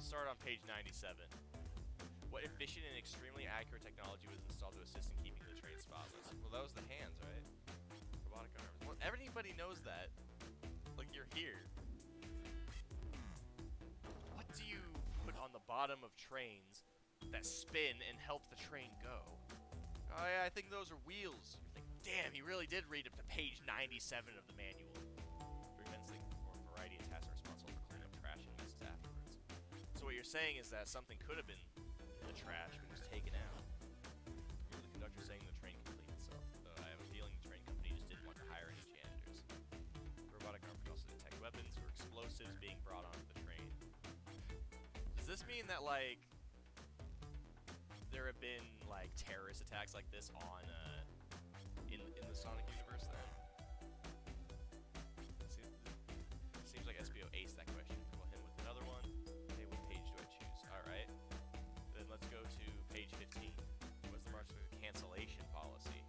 start on page 97. What efficient and extremely accurate technology was installed to assist in keeping the train spotless? Well, that was the hands, right? Robotic arms. Well, everybody knows that. Like, you're here. What do you put on the bottom of trains that spin and help the train go? Oh yeah, I think those are wheels. You're thinking, damn, he really did read up to page 97 of the manual. Three men think perform a variety of tasks are responsible for cleaning up trash and messes afterwards. So what you're saying is that something could have been in the trash, but it was taken out. You're the conductor saying the train can clean itself. Though I have a feeling the train company just didn't want to hire any janitors. The robotic arm could also detect weapons or explosives being brought onto the train. Does this mean that, like, there have been, like, terrorist attacks like this on, in the Sonic universe, then? Seems like SBO aced that question. We'll hit him with another one. Okay, what page do I choose? Alright. Then let's go to page 15. What's the march for the cancellation policy?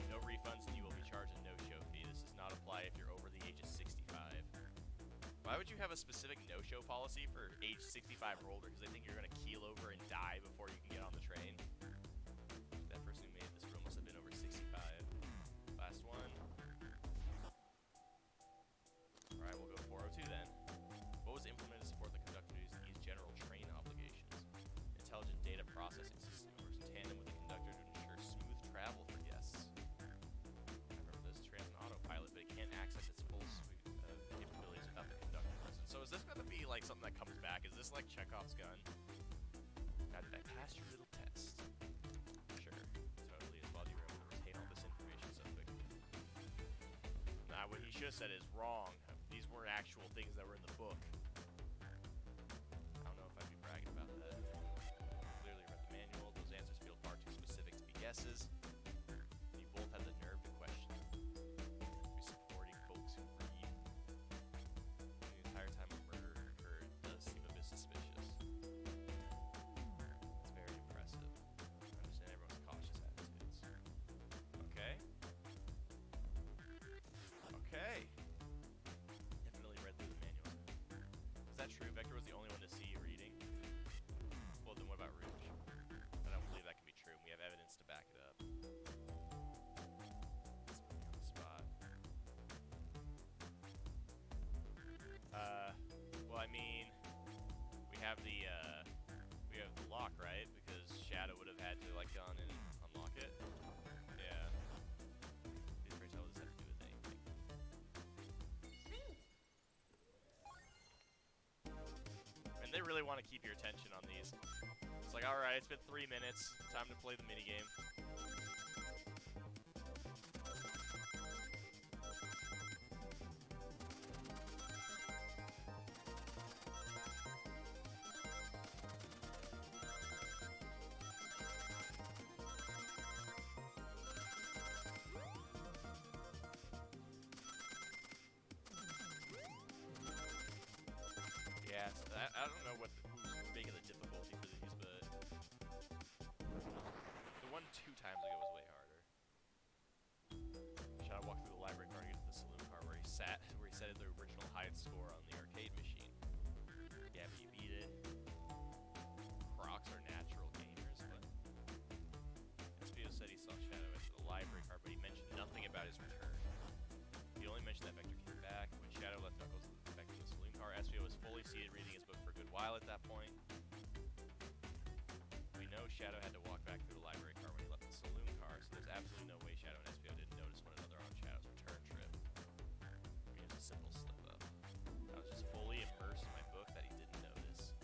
No refunds and you will be charged a no-show fee. This does not apply if you're over the age of 65. Why would you have a specific no-show policy for age 65 or older? Because they think you're going to keel over and die before you can get on the train. That person who made this rule must have been over 65. Last one. Alright, we'll go 402 then. What was implemented to support the conductor's general train obligations? Intelligent data processing system works in tandem with the conductor to ensure smooth travel for guests. I remember this train has an autopilot, but it can't access its full suite of capabilities without the conductor present. So is this going to be like something that comes back? Is this like Chekhov's gun? Now, did I pass your little test? Sure, totally. As well, you were able to retain all this information so quickly. Nah, what he should have said is wrong. These weren't actual things that were in the book. I don't know if I'd be bragging about that. Clearly read the manual. Those answers feel far too specific to be guesses. And you both had the nerve to question them. Be supporting folks who read. The entire time a murder occurred does seem a bit suspicious. It's very impressive. I understand everyone's cautious attitudes. Okay. Okay. Definitely read through the manual. Is that true? Vector was the only one to see you reading? Well, then what about Rouge? I don't believe that can be true, and we have evidence to back it up. Let's put me on the spot. Well, I mean, we have the lock, right? Because Shadow would have had to, like, gone and unlock it. Yeah. These pretty tell this has to do with anything. And they really want to keep your attention on these. It's like, alright, it's been 3 minutes. Time to play the minigame. Yeah, so I don't know who's making the difficulty for these, but the one 2 times ago was way harder. Shadow walked through the library car to get to the saloon car where he set the original highest score on the arcade machine. Yeah, but you beat it. Crocs are natural gamers, but SBO said he saw Shadow enter the library car, but he mentioned nothing about his return. He only mentioned that Vector came back. When Shadow left Knuckles back in the saloon car, SBO was fully seated reading his book for a good while at that point. We know Shadow had to walk back through the library car when he left the saloon car, so there's absolutely no way Shadow and SBO didn't notice one another on Shadow's return trip. I mean, it was a simple slip-up. I was just fully immersed in my book that he didn't notice.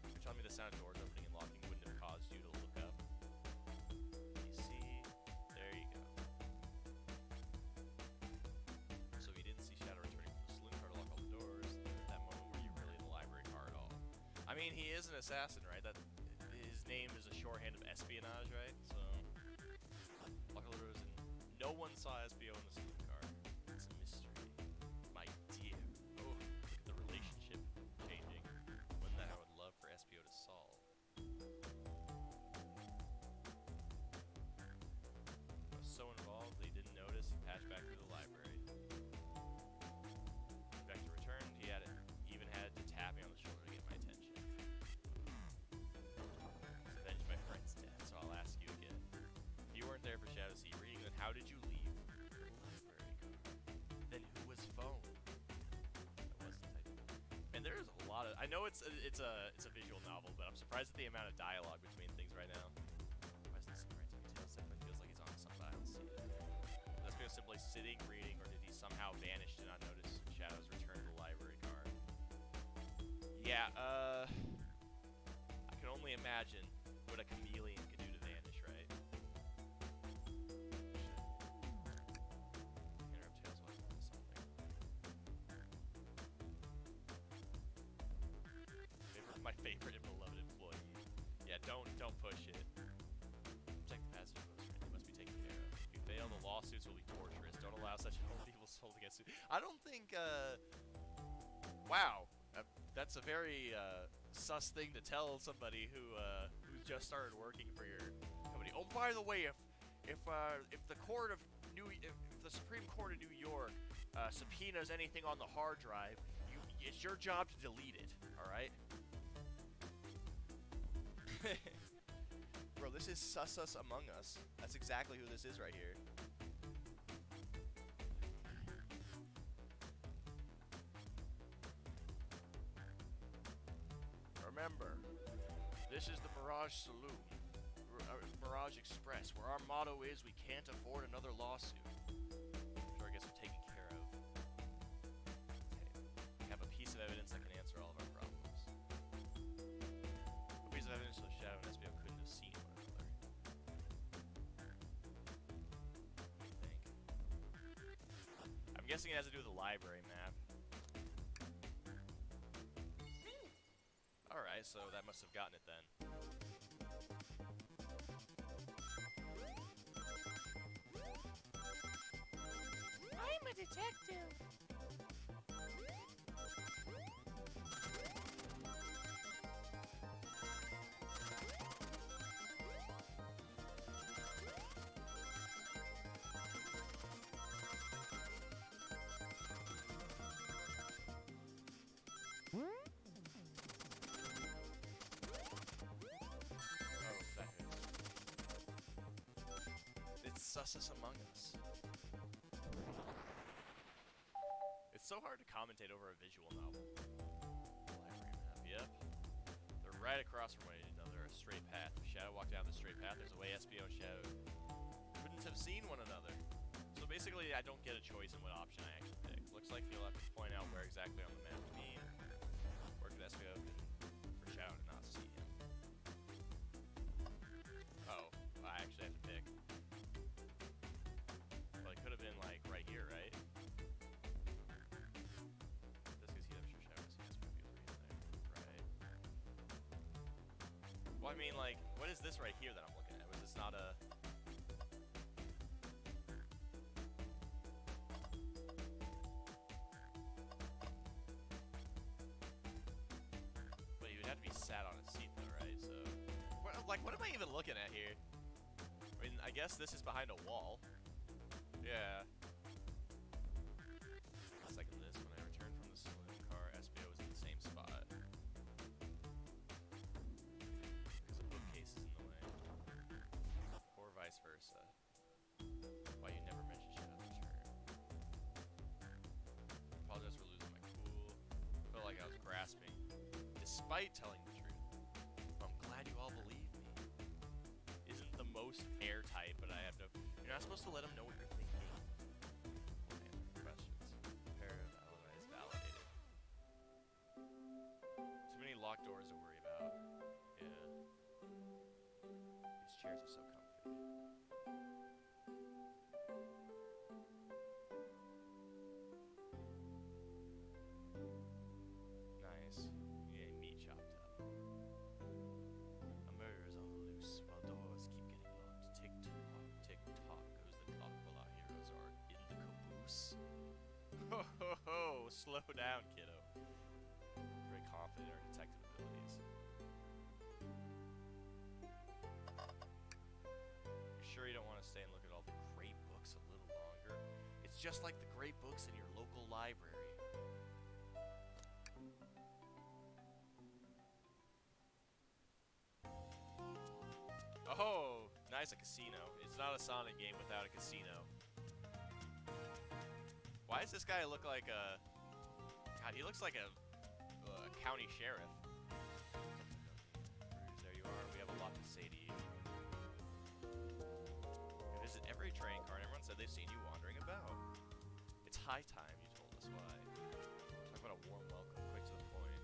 You're telling me the sound of doors opening and locking wouldn't have caused you to look up? You see? There you go. So if you didn't see Shadow returning from the saloon car to lock all the doors, then at that moment were you really in the library car at all? I mean, he is an assassin, right? That his name is a shorthand of espionage, right? So lock all the doors, and no one saw SBO in the saloon car. It's a mystery, my dear. Oh, look at the relationship changing. One that I would love for SBO to solve. I was so involved they didn't notice. He patched back through the library. Vector returned. He even had to tap me on the shoulder to get my attention. I know it's a visual novel, but I'm surprised at the amount of dialogue between things right now. Why is this right to me? Tails definitely feels like he's on something, but I don't see it. Is Espio simply sitting, reading, or did he somehow vanish and not notice Shadow's return to the library card? Yeah, I can only imagine what a chameleon could do to vanish, right? Interrupt Tails while he's doing something. My favorite and beloved employee. Yeah, don't push it. Protect the passage of those friends. He must be taken care of. If you fail, the lawsuits will be torturous. Don't allow such an old evil soul to get sued. I don't think, wow. That's a very, sus thing to tell somebody who just started working for your company. Oh, by the way, if the Supreme Court of New York subpoenas anything on the hard drive, it's your job to delete it. All right. Bro, this is Sus Among Us. That's exactly who this is right here. Remember, this is the Mirage Saloon, Mirage Express, where our motto is we can't afford another lawsuit. Sure, I guess we're taken care of. Okay. We have a piece of evidence that can answer all of our problems. A piece of evidence so Shadow and Espio couldn't have seen one another. What do you think? I'm guessing it has to do with the library map. Alright, so that must have gotten it then. I'm a detective. Sus Among Us. It's so hard to commentate over a visual novel. Library map, yep. They're right across from one another, a straight path. If Shadow walked down the straight path, there's a way Espio and Shadow couldn't have seen one another. So basically, I don't get a choice in what option I actually pick. Looks like you'll have to point out where exactly on the map to mean. Or could Espio for Shadow to not see him. Oh, I actually have to pick. Could have been like right here, right? This gives you I'm sure Shadow has Espio right there. Right. Well, I mean, like, what is this right here that I'm looking at? Was this not a... But you would have to be sat on a seat though, right? So... what am I even looking at here? I mean, I guess this is behind a wall. Yeah. It's like this. When I returned from the saloon car, Espio was in the same spot. Because the bookcase is in the way. Or vice versa. Why you never mentioned Shadow's return. Apologize for losing my cool. Felt like I was grasping. Despite telling the truth. I'm glad you all believe me. Isn't the most airtight, but I have no... You're not supposed to let them know what you're thinking. Locked doors to worry about. Yeah. These chairs are so comfy. Nice. Yeah, meat chopped up. A murder is on the loose while doors keep getting locked. Tick tock, tick tock goes the clock while our heroes are in the caboose. Ho ho ho! Slow down, kiddo. Very confident in our detective abilities. You sure you don't want to stay and look at all the great books a little longer? It's just like the great books in your local library. Oh, nice, a casino. It's not a Sonic game without a casino. Why does this guy look like a... God, he looks like a county sheriff. There you are. We have a lot to say to you. You visit every train car, and everyone said they've seen you wandering about. It's high time you told us why. Talk about a warm welcome, quick to the point.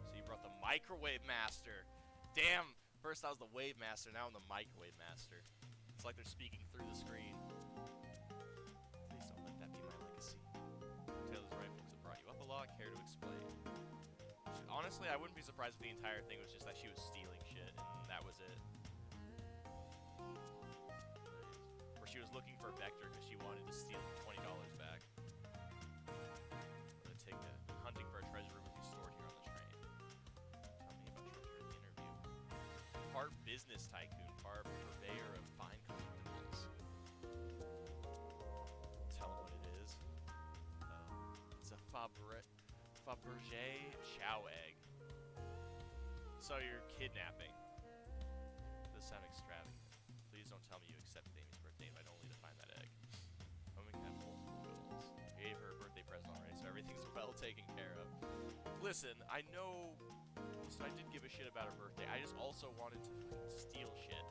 So you brought the Microwave Master. Damn! First I was the Wave Master, now I'm the Microwave Master. It's like they're speaking through the screen. Please don't let that be my legacy. Taylor's right, folks have brought you up a lot. Care to explain? Honestly, I wouldn't be surprised if the entire thing was just that she was stealing shit, and that was it. Or she was looking for Vector because she wanted to steal $20 back. The ticket. Hunting for a treasure would be stored here on the train. Tell me about treasure in the interview. Part business tycoon, part purveyor of fine collectibles. Tell him what it is. It's a Fabergé chow egg. So you're kidnapping. This sounds extravagant. Please don't tell me you accepted Amy's birthday invite only to find that egg. Women can have multiple goals. You gave her a birthday present already, so everything's well taken care of. Listen, I know. So I did give a shit about her birthday. I just also wanted to fucking steal shit.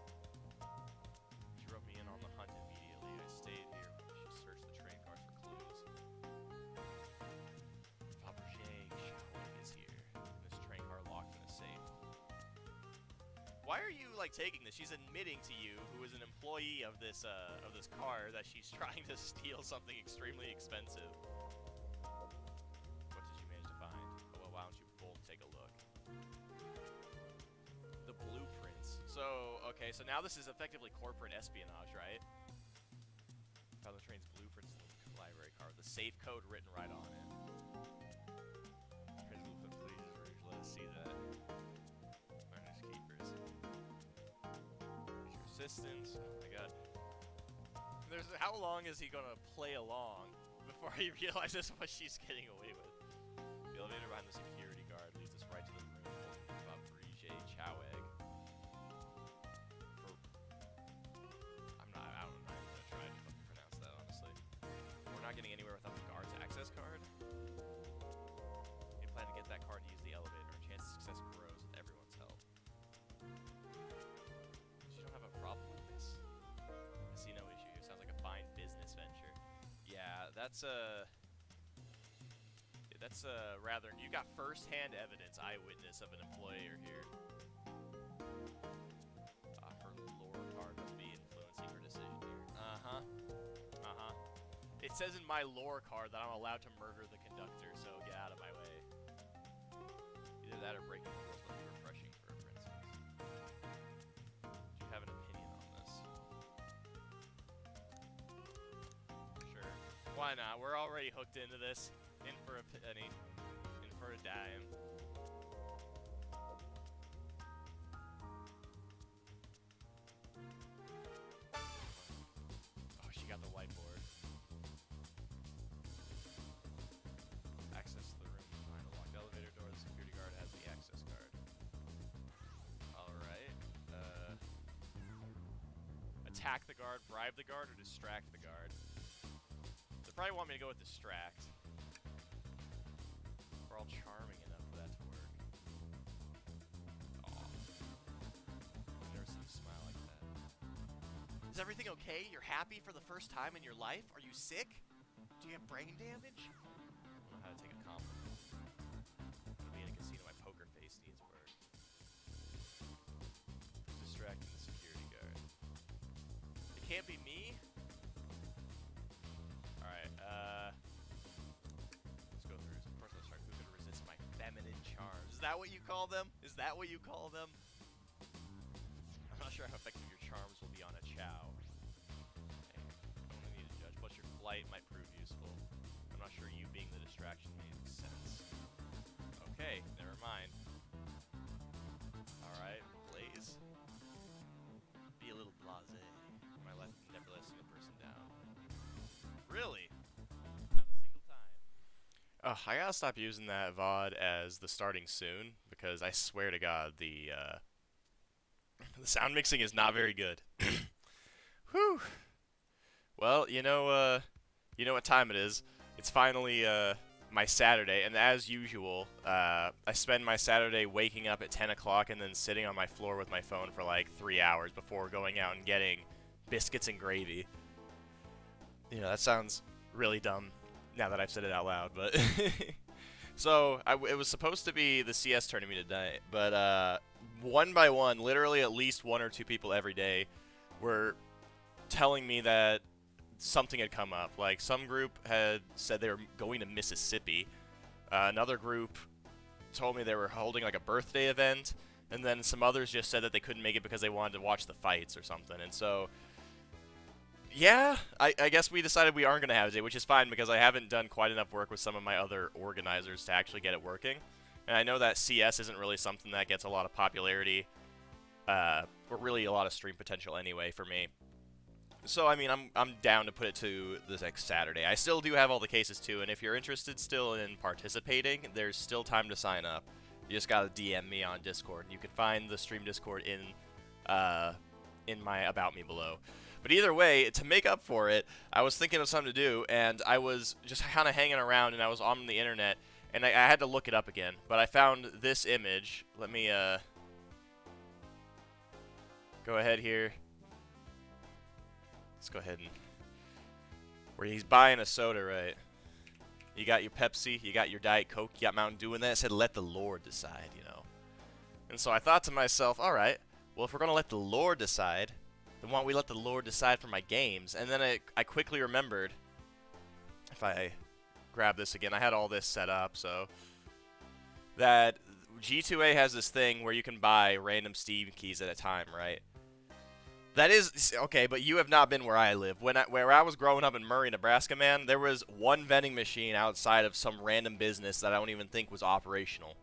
She wrote me in on the hunt immediately. I stayed here when she searched the train cars for clues. Fabergé Chow is here. This train car locked in a safe. Why are you like taking this? She's admitting to you, who is an employee of this car, that she's trying to steal something extremely expensive. What did you manage to find? Oh, well, why don't you both take a look? The blueprints. So, okay, so now this is effectively corporate espionage, right? Found the train's blueprints in the library car with the safe code written right on it. Train's blueprint, please, Rouge, let us see that. Finders keepers. Here's your assistant. Oh my god. How long is he gonna play along before he realizes what she's getting away with? The elevator behind the security guard leads us right to the room holding the Fabergé chow egg. I don't know, I'm gonna try to fucking pronounce that, honestly. We're not getting anywhere without the guard's access card. You plan to get that card to use the elevator, and chance of success grows with everyone's help. You don't have a problem with this? I see no issue here. Sounds like a fine business venture. Yeah, that's rather, you got first-hand evidence, eyewitness of an employer here. Her lore card must be influencing her decision here. It says in my lore card that I'm allowed to murder the conductor, so get out of my way. Either that or breaking the rules would be refreshing for a princess. Do you have an opinion on this? Sure. Why not? We're already hooked into this. In for a penny. In for a dime. Oh, she got the whiteboard. Access to the room behind a locked elevator door. The security guard has the access card. Alright. Attack the guard, bribe the guard, or distract the guard? They probably want me to go with distract. We're all charming enough for that to work. Aw. I've never seen you smile like that. Is everything okay? You're happy for the first time in your life? Are you sick? Do you have brain damage? I don't know how to take a compliment. To be in a casino, my poker face needs work. Who's distracting the security guard? It can't be me? Alright, let's go through. Of course, let's start. Who could resist my feminine charms? Is that what you call them? Is that what you call them? I'm not sure how effective your charms will be on a chow. Hey, I don't need to judge, but your flight might prove useful. I'm not sure you being the distraction made sense. Okay, never mind. Alright, Blaze. Be a little blasé. My life never lets a person down. Really? Not a single time. I gotta stop using that VOD as the starting soon, because I swear to God, the sound mixing is not very good. Whew. Well, you know what time it is. It's finally my Saturday, and as usual, I spend my Saturday waking up at 10 o'clock and then sitting on my floor with my phone for like 3 hours before going out and getting biscuits and gravy. You know, that sounds really dumb now that I've said it out loud, but... So, it was supposed to be the CS tournament tonight, but one by one, literally at least one or two people every day were telling me that something had come up. Like, some group had said they were going to Mississippi. Another group told me they were holding, like, a birthday event. And then some others just said that they couldn't make it because they wanted to watch the fights or something. And so, yeah, I guess we decided we aren't going to have a day, which is fine because I haven't done quite enough work with some of my other organizers to actually get it working. And I know that CS isn't really something that gets a lot of popularity, or really a lot of stream potential anyway for me. So, I mean, I'm down to put it to this next Saturday. I still do have all the cases, too, and if you're interested still in participating, there's still time to sign up. You just gotta DM me on Discord. You can find the stream Discord in my About Me below. But either way, to make up for it, I was thinking of something to do, and I was just kind of hanging around, and I was on the internet, and I had to look it up again. But I found this image. Let me go ahead here. Let's go ahead and... Where he's buying a soda, right? You got your Pepsi, you got your Diet Coke, you got Mountain Dew in that. It said, let the Lord decide, you know. And so I thought to myself, alright, well, if we're going to let the Lord decide, then why don't we let the Lord decide for my games? And then I quickly remembered, if I grab this again, I had all this set up, so, that G2A has this thing where you can buy random Steam keys at a time, right? That is, okay, but you have not been where I live. Where I was growing up in Murray, Nebraska, man, there was one vending machine outside of some random business that I don't even think was operational.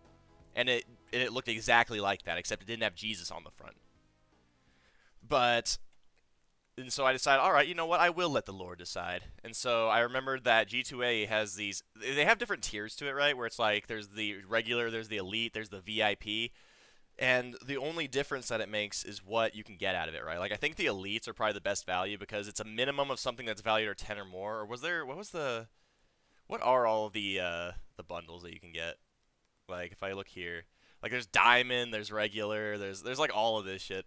And it looked exactly like that, except it didn't have Jesus on the front. And so I decided, alright, you know what, I will let the Lord decide. And so I remembered that G2A has these, they have different tiers to it, right? Where it's like, there's the regular, there's the elite, there's the VIP. And the only difference that it makes is what you can get out of it, right? Like, I think the elites are probably the best value because it's a minimum of something that's valued at 10 or more. Or what are all the bundles that you can get? Like, if I look here, like, there's diamond, there's regular, there's like all of this shit.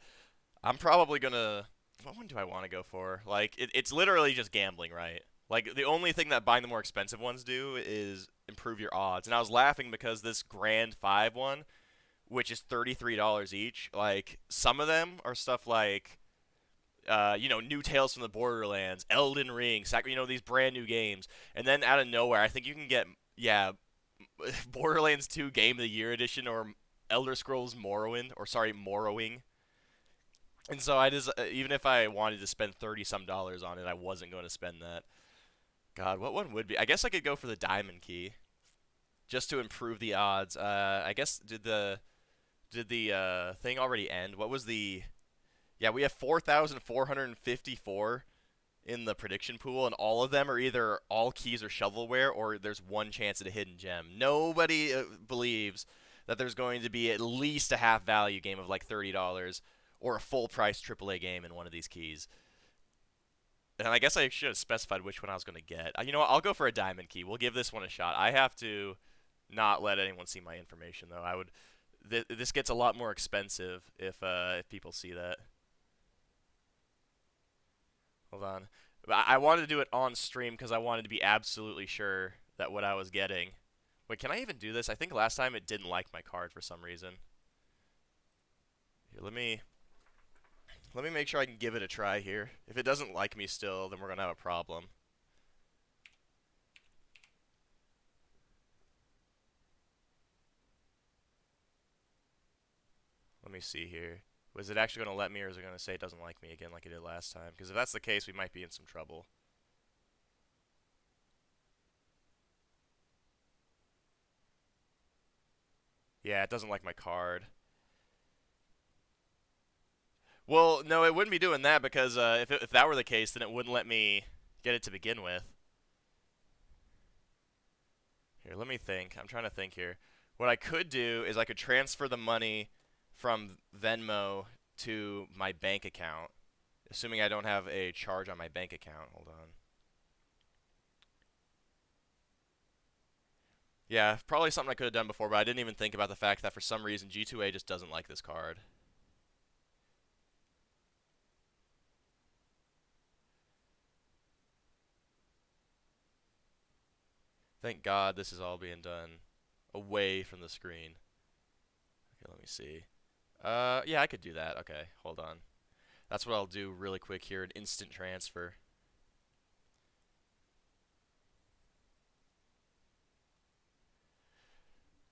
I'm probably gonna, what one do I want to go for? Like, it's literally just gambling, right? Like, the only thing that buying the more expensive ones do is improve your odds. And I was laughing because this Grand 5 one, which is $33 each, like, some of them are stuff like, you know, New Tales from the Borderlands, Elden Ring, you know, these brand new games. And then out of nowhere, I think you can get, yeah, Borderlands 2 Game of the Year Edition or Elder Scrolls Morrowind, or sorry, Morrowing. And so I just, even if I wanted to spend $30-some on it, I wasn't going to spend that. God, what one would be? I guess I could go for the Diamond Key, just to improve the odds. I guess, did the thing already end? What was the... Yeah, we have 4,454 in the prediction pool, and all of them are either all keys or shovelware, or there's one chance at a hidden gem. Nobody believes that there's going to be at least a half-value game of like $30, or a full-price AAA game in one of these keys. And I guess I should have specified which one I was going to get. You know what? I'll go for a Diamond Key. We'll give this one a shot. I have to not let anyone see my information, though. I would... This gets a lot more expensive if people see that. Hold on. I wanted to do it on stream because I wanted to be absolutely sure that what I was getting... Wait, can I even do this? I think last time it didn't like my card for some reason. Here, let me make sure I can give it a try here. If it doesn't like me still, then we're going to have a problem. Let me see here. Was it actually going to let me, or is it going to say it doesn't like me again like it did last time? Because if that's the case, we might be in some trouble. Yeah, it doesn't like my card. Well, no, it wouldn't be doing that because if that were the case, then it wouldn't let me get it to begin with. Here, let me think. I'm trying to think here. What I could do is I could transfer the money from Venmo to my bank account, assuming I don't have a charge on my bank account. Hold on. Yeah, probably something I could have done before, but I didn't even think about the fact that for some reason G2A just doesn't like this card. Thank God this is all being done away from the screen. Okay, let me see. Yeah, I could do that. Okay, hold on. That's what I'll do really quick here, an instant transfer.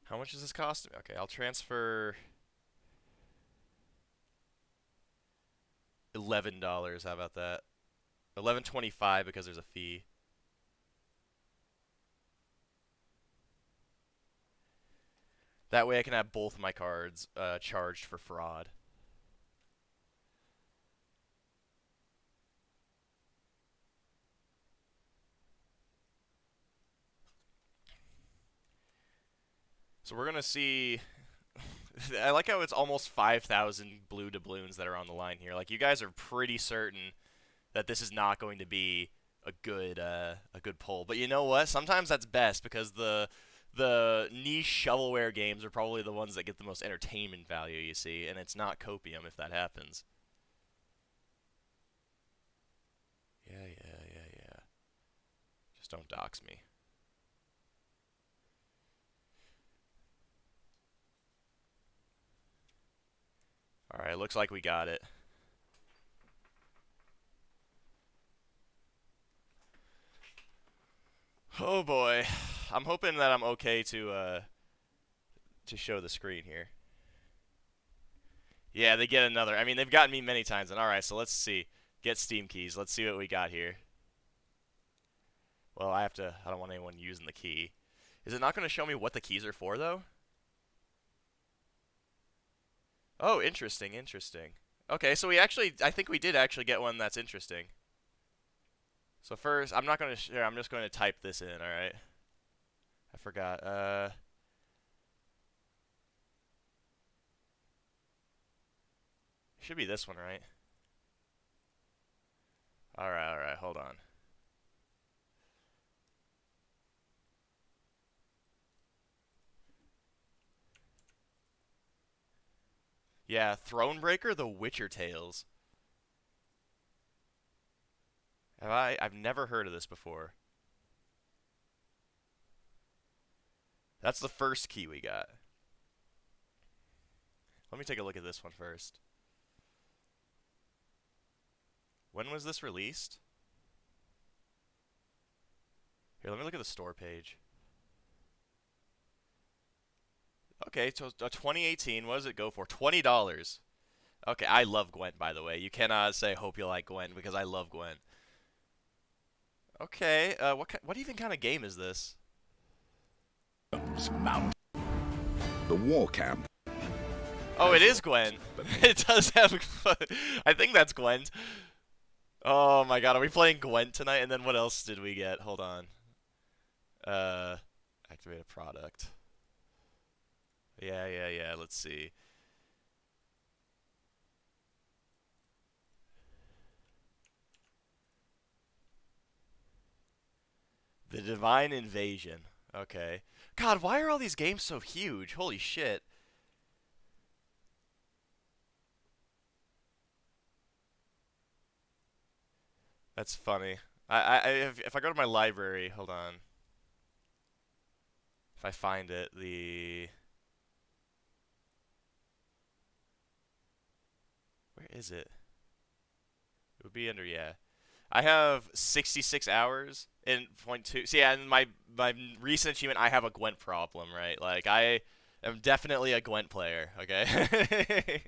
How much does this cost me? Okay, I'll transfer $11. How about that? 11.25 because there's a fee. That way I can have both my cards charged for fraud. So we're gonna see. I like how it's almost 5,000 blue doubloons that are on the line here. Like you guys are pretty certain that this is not going to be a good pull. But you know what? Sometimes that's best because the niche shovelware games are probably the ones that get the most entertainment value. You see, and it's not copium if that happens. Yeah. Just don't dox me. Alright, looks like we got it. Oh boy. I'm hoping that I'm okay to show the screen here. Yeah, they get another. I mean, they've gotten me many times. And alright, so let's see. Get Steam keys. Let's see what we got here. Well, I don't want anyone using the key. Is it not going to show me what the keys are for, though? Oh, interesting. Okay, so I think we did actually get one that's interesting. So first, I'm not going to share, I'm just going to type this in, alright? I forgot, should be this one, right? Alright, hold on. Yeah, Thronebreaker, The Witcher Tales. I've never heard of this before. That's the first key we got. Let me take a look at this one first. When was this released? Here, let me look at the store page. Okay, so 2018, what does it go for? $20. Okay, I love Gwent, by the way. You cannot say hope you like Gwent because I love Gwent. Okay, what even kind of game is this? Mount. The war camp. Oh, it is Gwent. It does have. I think that's Gwent. Oh my god, are we playing Gwent tonight? And then what else did we get? Hold on. Activate a product. Yeah. Let's see. The Divine Invasion. Okay. God, why are all these games so huge? Holy shit. That's funny. If I go to my library, hold on. If I find it, where is it? It would be under, yeah. I have 66 hours in .2. So yeah, and my recent achievement, I have a Gwent problem, right? Like I am definitely a Gwent player. Okay.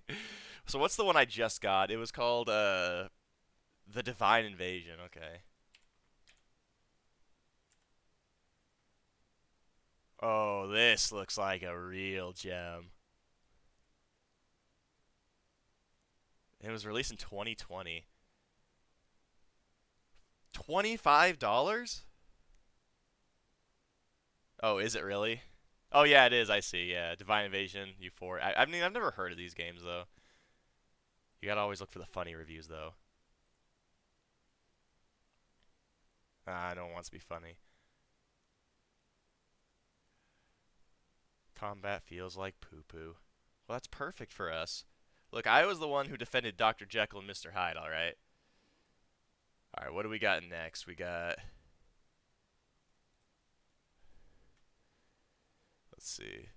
So what's the one I just got? It was called the Divine Invasion. Okay. Oh, this looks like a real gem. It was released in 2020. $25? Oh, is it really? Oh yeah, it is. I see. Yeah, Divine Invasion, Euphoria. I mean, I've never heard of these games though. You gotta always look for the funny reviews though. Ah, no one wants to be funny. Combat feels like poo-poo. Well, that's perfect for us. Look, I was the one who defended Dr. Jekyll and Mr. Hyde, alright? Alright, what do we got next? We got... Let's see.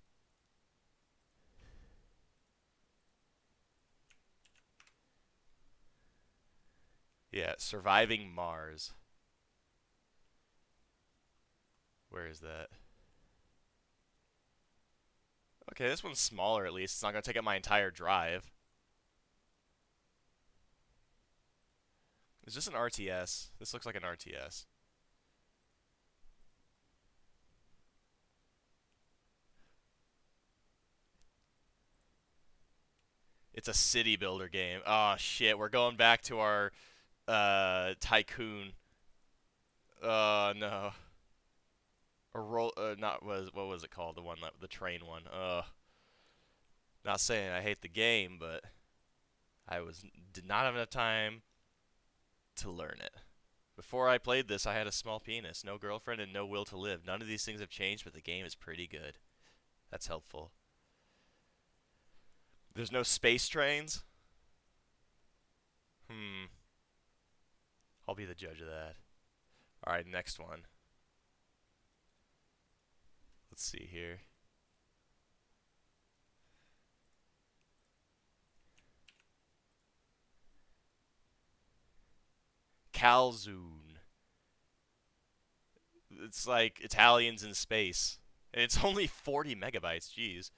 Yeah, Surviving Mars. Where is that? Okay, this one's smaller at least. It's not going to take up my entire drive. Is this an RTS? This looks like an RTS. It's a city builder game. Oh shit, we're going back to our tycoon. No. What was it called? The train one. Not saying I hate the game, but did not have enough time to learn it. Before I played this, I had a small penis, no girlfriend, and no will to live. None of these things have changed, but the game is pretty good. That's helpful. There's no space trains? I'll be the judge of that. Alright, next one. Let's see here. Calzoon. It's like Italians in space. And it's only 40 megabytes, jeez.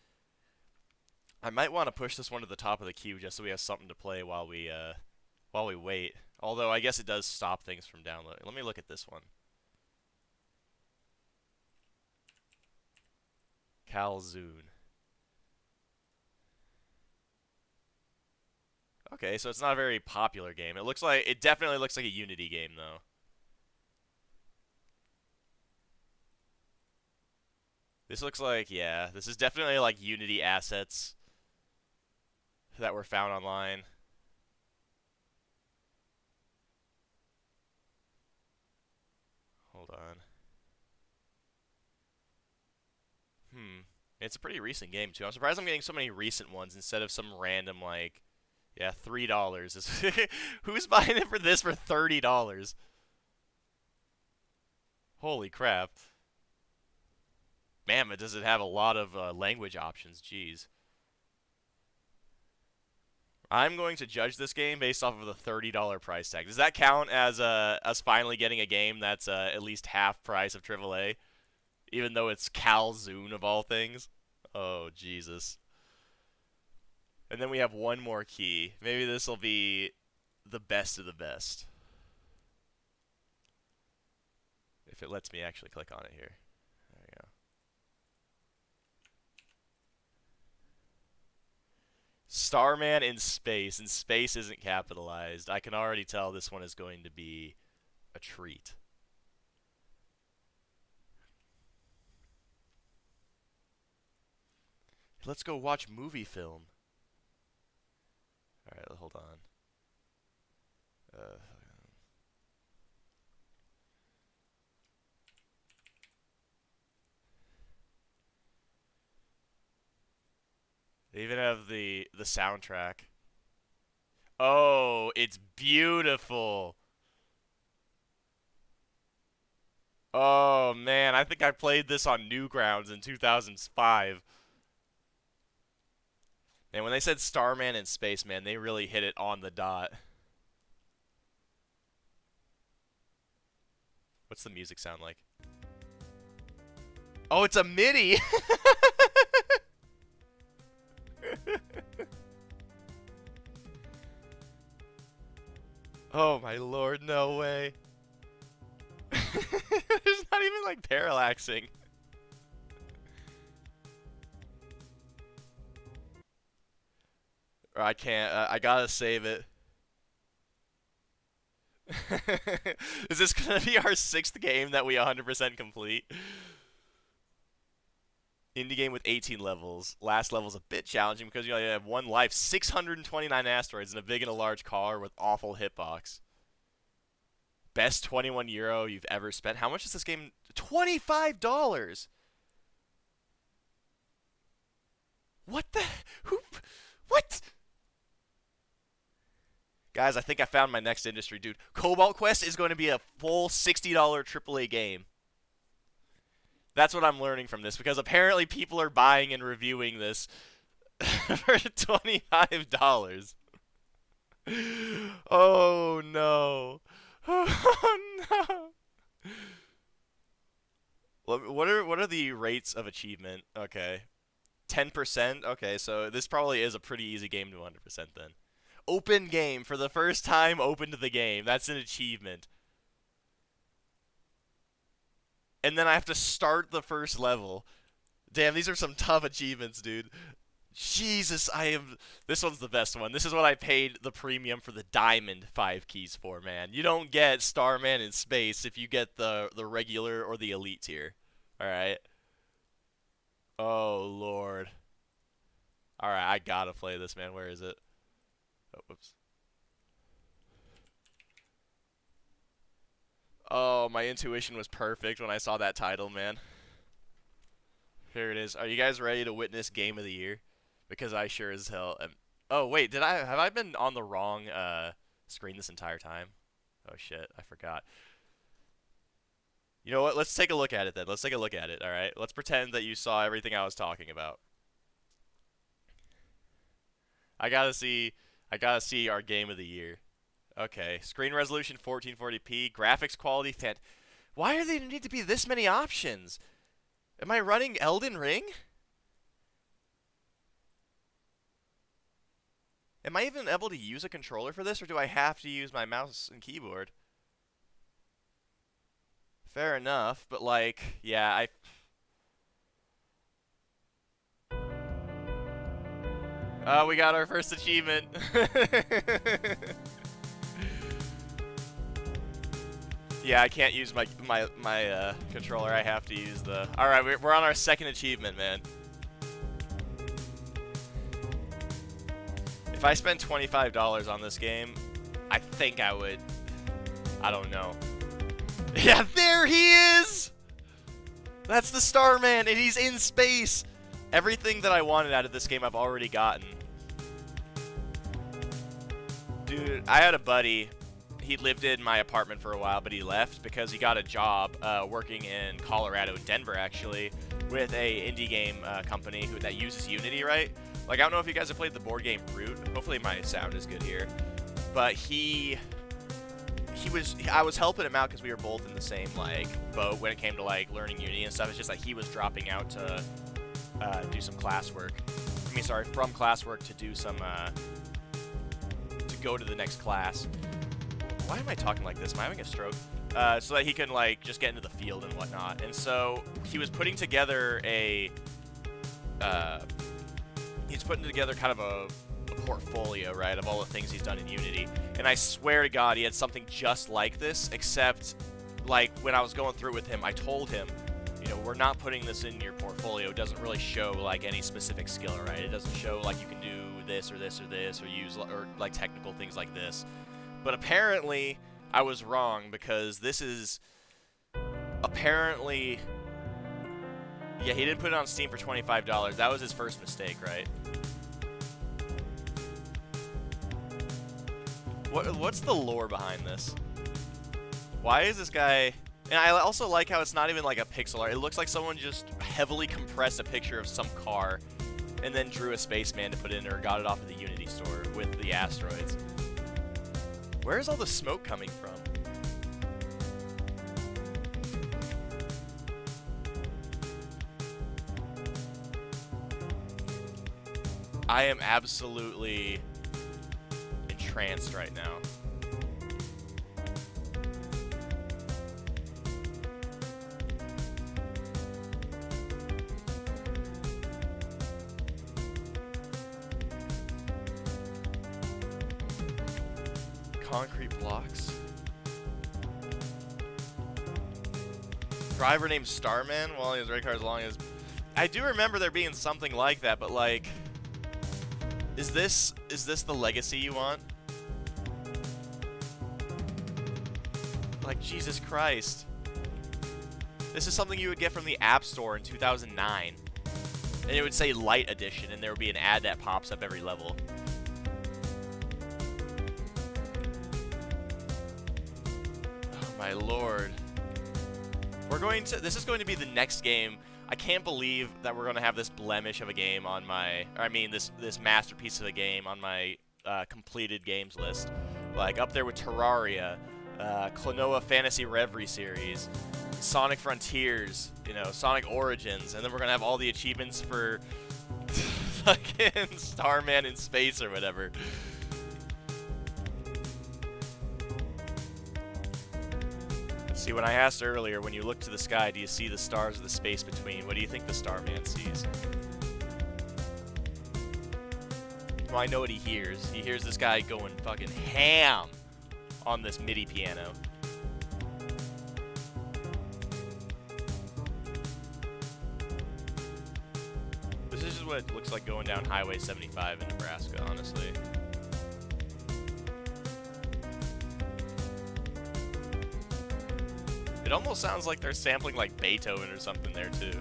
I might want to push this one to the top of the queue just so we have something to play while we wait. Although I guess it does stop things from downloading. Let me look at this one. Calzoon. Okay, so it's not a very popular game. It definitely looks like a Unity game though. This looks like, yeah, this is definitely like Unity assets that were found online. Hold on. It's a pretty recent game too. I'm surprised I'm getting so many recent ones instead of some random like, yeah, $3. Who's buying it for this for $30? Holy crap. Man, but does it have a lot of language options, jeez. I'm going to judge this game based off of the $30 price tag. Does that count as us finally getting a game that's at least half price of AAA? Even though it's Calzoon of all things? Oh, Jesus. And then we have one more key. Maybe this will be the best of the best. If it lets me actually click on it here. There we go. Starman in space, and space isn't capitalized. I can already tell this one is going to be a treat. Let's go watch movie film. Alright, hold on. They even have the soundtrack. Oh, it's beautiful. Oh, man, I think I played this on Newgrounds in 2005. And when they said Starman in space, man, they really hit it on the dot. What's the music sound like? Oh, it's a MIDI! Oh my lord, no way. There's not even like parallaxing. I can't, I gotta save it. Is this gonna be our 6th game that we 100% complete? Indie game with 18 levels. Last level's a bit challenging because you only have one life. 629 asteroids in a big and a large car with awful hitbox. Best 21 euro you've ever spent. How much is this game? $25! What the? Who? What? Guys, I think I found my next industry, dude. Cobalt Quest is going to be a full $60 AAA game. That's what I'm learning from this, because apparently people are buying and reviewing this for $25. Oh, no. Oh, no. What are the rates of achievement? Okay. 10%? Okay, so this probably is a pretty easy game to 100% then. Open game. For the first time, open to the game. That's an achievement. And then I have to start the first level. Damn, these are some tough achievements, dude. Jesus, this one's the best one. This is what I paid the premium for the Diamond 5 keys for, man. You don't get Starman in space if you get the regular or the elite tier. Alright? Oh, Lord. Alright, I gotta play this, man. Where is it? Oh, whoops. Oh, my intuition was perfect when I saw that title, man. Here it is. Are you guys ready to witness Game of the Year? Because I sure as hell am. Oh, wait, have I been on the wrong screen this entire time? Oh, shit, I forgot. You know what? Let's take a look at it then. Let's take a look at it, alright? Let's pretend that you saw everything I was talking about. I gotta see our Game of the Year. Okay, screen resolution 1440p, graphics quality Why are there need to be this many options? Am I running Elden Ring? Am I even able to use a controller for this, or do I have to use my mouse and keyboard? Fair enough, but like, yeah, we got our first achievement. Yeah, I can't use my controller. I have to use the. All right, we're on our second achievement, man. If I spent $25 on this game, I think I would. I don't know. Yeah, there he is. That's the Starman, and he's in space. Everything that I wanted out of this game, I've already gotten. Dude, I had a buddy. He lived in my apartment for a while, but he left because he got a job working in Colorado, Denver actually, with a indie game company that uses Unity, right? Like, I don't know if you guys have played the board game Root. Hopefully my sound is good here. But I was helping him out because we were both in the same, like, boat when it came to, like, learning Unity and stuff. It's just like he was dropping out to do some classwork. I mean, sorry, from classwork to do some, to go to the next class. Why am I talking like this? Am I having a stroke? So that he can, like, just get into the field and whatnot. And so he was putting together he's putting together kind of a portfolio, right, of all the things he's done in Unity. And I swear to God, he had something just like this, except, like, when I was going through with him, I told him, you know, we're not putting this in your portfolio. It doesn't really show, like, any specific skill, right? It doesn't show, like, you can do this or this or this, or use, or, like, technical things like this. But apparently, I was wrong, because this is apparently... Yeah, he didn't put it on Steam for $25. That was his first mistake, right? What's the lore behind this? Why is this guy... And I also like how it's not even like a pixel art. It looks like someone just heavily compressed a picture of some car and then drew a spaceman to put in, or got it off of the Unity store with the asteroids. Where is all the smoke coming from? I am absolutely entranced right now. Concrete blocks. Driver named Starman while his red car as long as... I do remember there being something like that, but like... Is this the legacy you want? Like, Jesus Christ. This is something you would get from the App Store in 2009. And it would say Light Edition, and there would be an ad that pops up every level. Oh my lord. This is going to be the next game. I can't believe that we're going to have this blemish of a game on my, or I mean this masterpiece of a game on my completed games list. Like up there with Terraria, Klonoa Fantasy Reverie series, Sonic Frontiers, you know, Sonic Origins, and then we're going to have all the achievements for fucking Starman in Space or whatever. See, when I asked earlier, when you look to the sky, do you see the stars or the space between? What do you think the Starman sees? Well, I know what he hears. He hears this guy going fucking ham on this MIDI piano. This is just what it looks like going down Highway 75 in Nebraska, honestly. It almost sounds like they're sampling like Beethoven or something there too.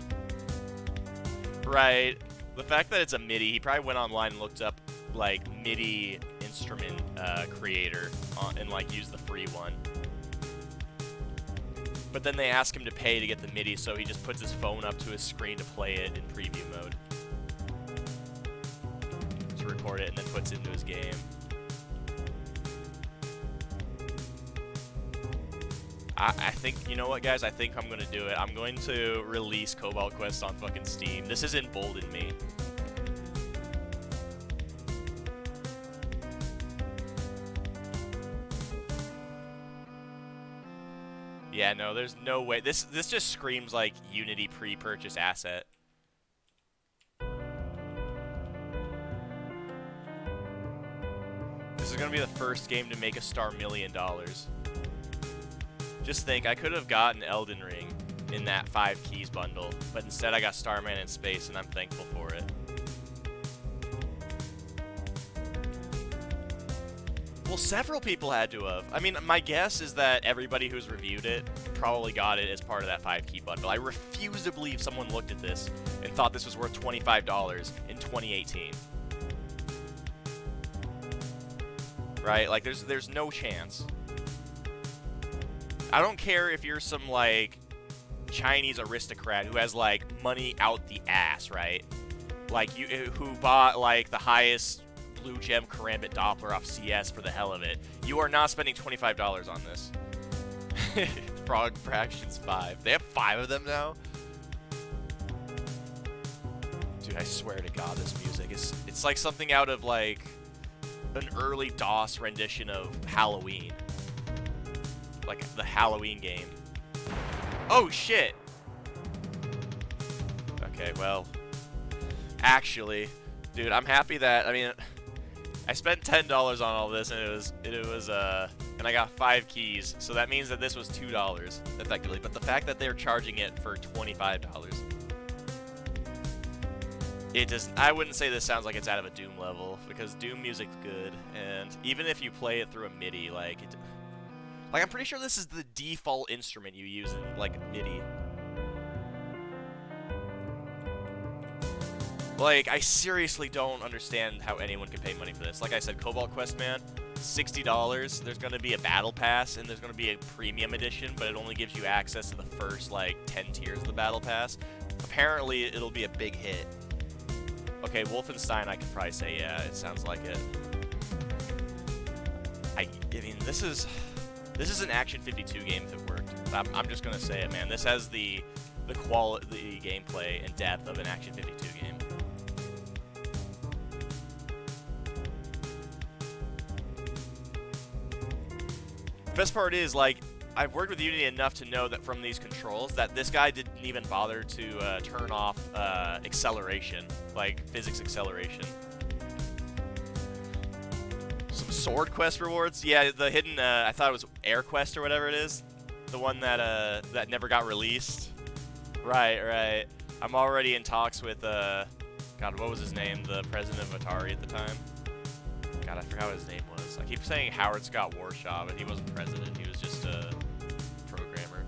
Right. The fact that it's a MIDI, he probably went online and looked up like MIDI instrument creator and like used the free one. But then they ask him to pay to get the MIDI, so he just puts his phone up to his screen to play it in preview mode. To record it and then puts it into his game. I think, you know what, guys? I think I'm going to do it. I'm going to release Cobalt Quest on fucking Steam. This has emboldened me. Yeah, no, there's no way. This just screams like Unity pre-purchase asset. This is going to be the first game to make a star $1 million. Just think, I could have gotten Elden Ring in that 5 keys bundle, but instead I got Starman in Space, and I'm thankful for it. Well, several people had to have. I mean, my guess is that everybody who's reviewed it probably got it as part of that 5 key bundle. I refuse to believe someone looked at this and thought this was worth $25 in 2018. Right? Like, there's no chance. I don't care if you're some, like, Chinese aristocrat who has, like, money out the ass, right? Like, who bought, like, the highest blue gem Karambit Doppler off CS for the hell of it. You are not spending $25 on this. Frog Fractions 5. They have 5 of them now? Dude, I swear to God, this music is... It's like something out of, like, an early DOS rendition of Halloween. Like the Halloween game. Oh shit! Okay, well, actually, dude, I'm happy that, I mean, I spent $10 on all this, and and I got 5 keys, so that means that this was $2 effectively. But the fact that they're charging it for $25, it does. I wouldn't say this sounds like it's out of a Doom level, because Doom music's good, and even if you play it through a MIDI, like I'm pretty sure this is the default instrument you use in, like, MIDI. Like, I seriously don't understand how anyone could pay money for this. Like I said, Cobalt Quest, man, $60. There's going to be a Battle Pass, and there's going to be a Premium Edition, but it only gives you access to the first, like, 10 tiers of the Battle Pass. Apparently, it'll be a big hit. Okay, Wolfenstein, I could probably say, yeah, it sounds like it. I mean, this is an Action 52 game if it worked. I'm just gonna say it, man. This has the quality, gameplay, and depth of an Action 52 game. The best part is, like, I've worked with Unity enough to know that from these controls that this guy didn't even bother to turn off acceleration, like physics acceleration. Sword Quest rewards? Yeah, the hidden, I thought it was Air Quest or whatever it is. The one that that never got released. Right. I'm already in talks with, God, what was his name? The president of Atari at the time? God, I forgot what his name was. I keep saying Howard Scott Warshaw, but he wasn't president. He was just a programmer.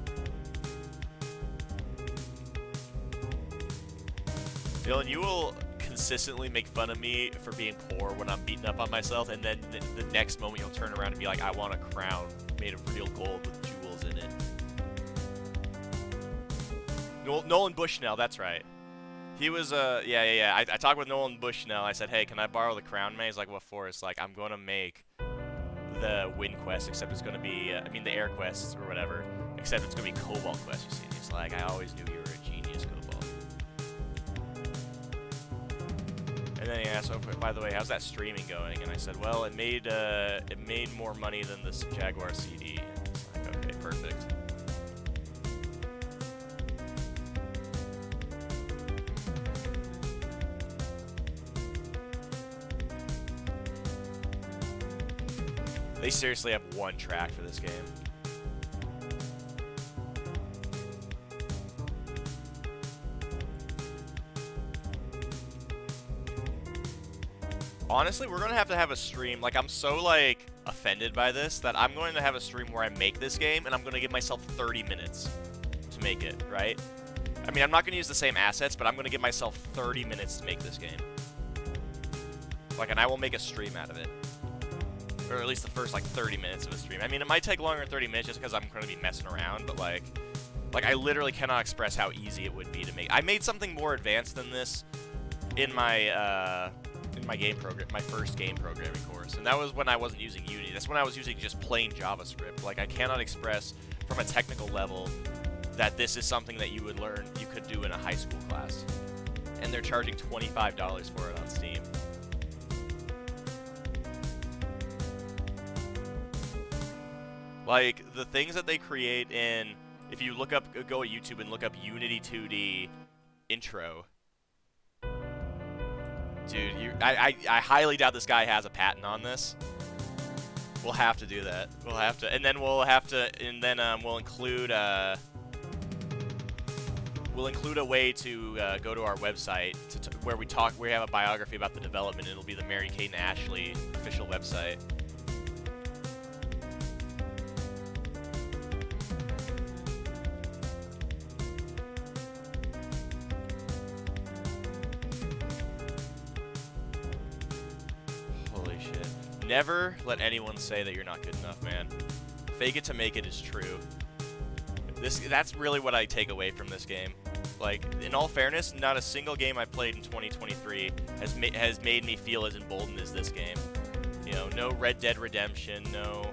Dylan, you will consistently make fun of me for being poor when I'm beating up on myself, and then the next moment you'll turn around and be like, I want a crown made of real gold with jewels in it. Nolan Bushnell, that's right. He was, yeah. I talked with Nolan Bushnell. I said, hey, can I borrow the crown, man? He's like, what for? It's like, I'm going to make the Wind Quest, except it's going to be, the Air Quests or whatever, except it's going to be Cobalt Quest, you see. It's like, I always knew you were a genius, Cobalt. And then he asked, oh, by the way, how's that streaming going? And I said, well, it made more money than this Jaguar CD. And it's like, okay, perfect. They seriously have one track for this game. Honestly, we're gonna have to have a stream. Like, I'm so, like, offended by this that I'm going to have a stream where I make this game and I'm gonna give myself 30 minutes to make it, right? I mean, I'm not gonna use the same assets, but I'm gonna give myself 30 minutes to make this game. Like, and I will make a stream out of it. Or at least the first, like, 30 minutes of a stream. I mean, it might take longer than 30 minutes just because I'm going to be messing around, but, like, I literally cannot express how easy it would be to make. I made something more advanced than this in my game program, my first game programming course, and that was when I wasn't using Unity. That's when I was using just plain JavaScript. Like, I cannot express from a technical level that this is something that you would learn, you could do in a high school class. And they're charging $25 for it on Steam. Like, the things that they create in, if you look up, go to YouTube and look up Unity 2D intro. Dude, I highly doubt this guy has a patent on this. We'll have to do that. We'll have to, and then we'll include a way to go to our website where we have a biography about the development. It'll be the Mary Kate and Ashley official website. Never let anyone say that you're not good enough, man. Fake it to make it is true. That's really what I take away from this game. Like, in all fairness, not a single game I played in 2023 has made me feel as emboldened as this game. You know, no Red Dead Redemption, no,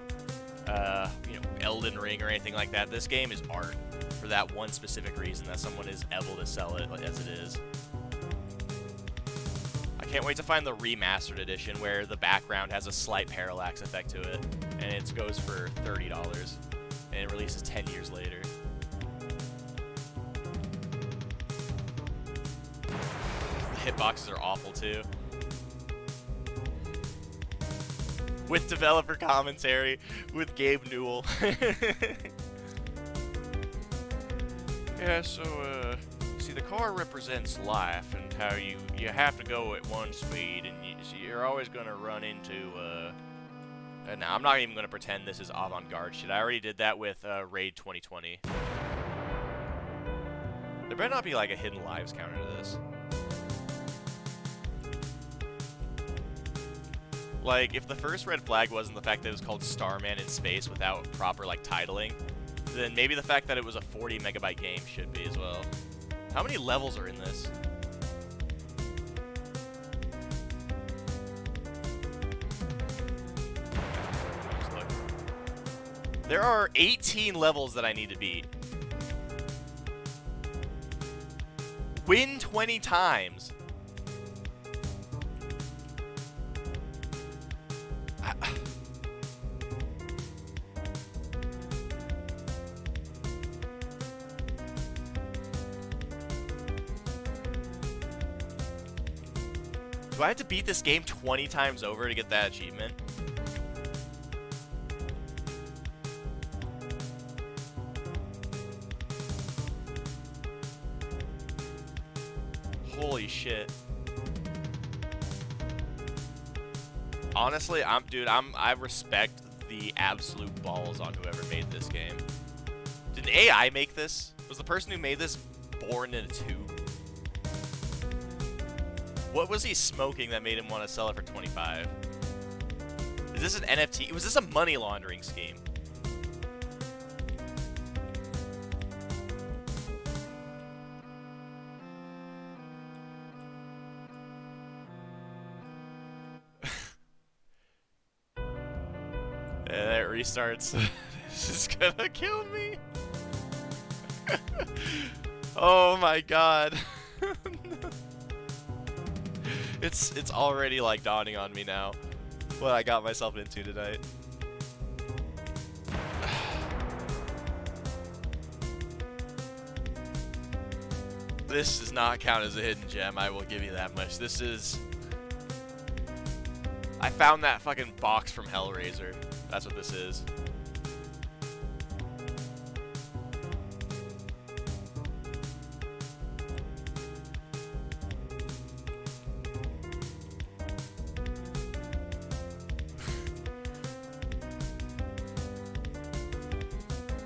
Elden Ring or anything like that. This game is art for that one specific reason that someone is able to sell it as it is. Can't wait to find the remastered edition where the background has a slight parallax effect to it, and it goes for $30, and it releases 10 years later. The hitboxes are awful too. With developer commentary, with Gabe Newell. Yeah, so, see, the car represents life and how you have to go at one speed, and you're always going to run into, now, I'm not even going to pretend this is avant-garde shit. I already did that with Raid 2020. There better not be, like, a hidden lives counter to this. Like, if the first red flag wasn't the fact that it was called Starman in Space without proper, like, titling, then maybe the fact that it was a 40 megabyte game should be as well. How many levels are in this? Just look. There are 18 levels that I need to beat. Win 20 times. Do I have to beat this game 20 times over to get that achievement? Holy shit. Honestly, I respect the absolute balls on whoever made this game. Did AI make this? Was the person who made this born in a tube? What was he smoking that made him want to sell it for 25? Is this an NFT? Was this a money laundering scheme? And it restarts. This is gonna kill me. Oh my god. It's already like dawning on me now what I got myself into tonight. This does not count as a hidden gem, I will give you that much. This is... I found that fucking box from Hellraiser. That's what this is.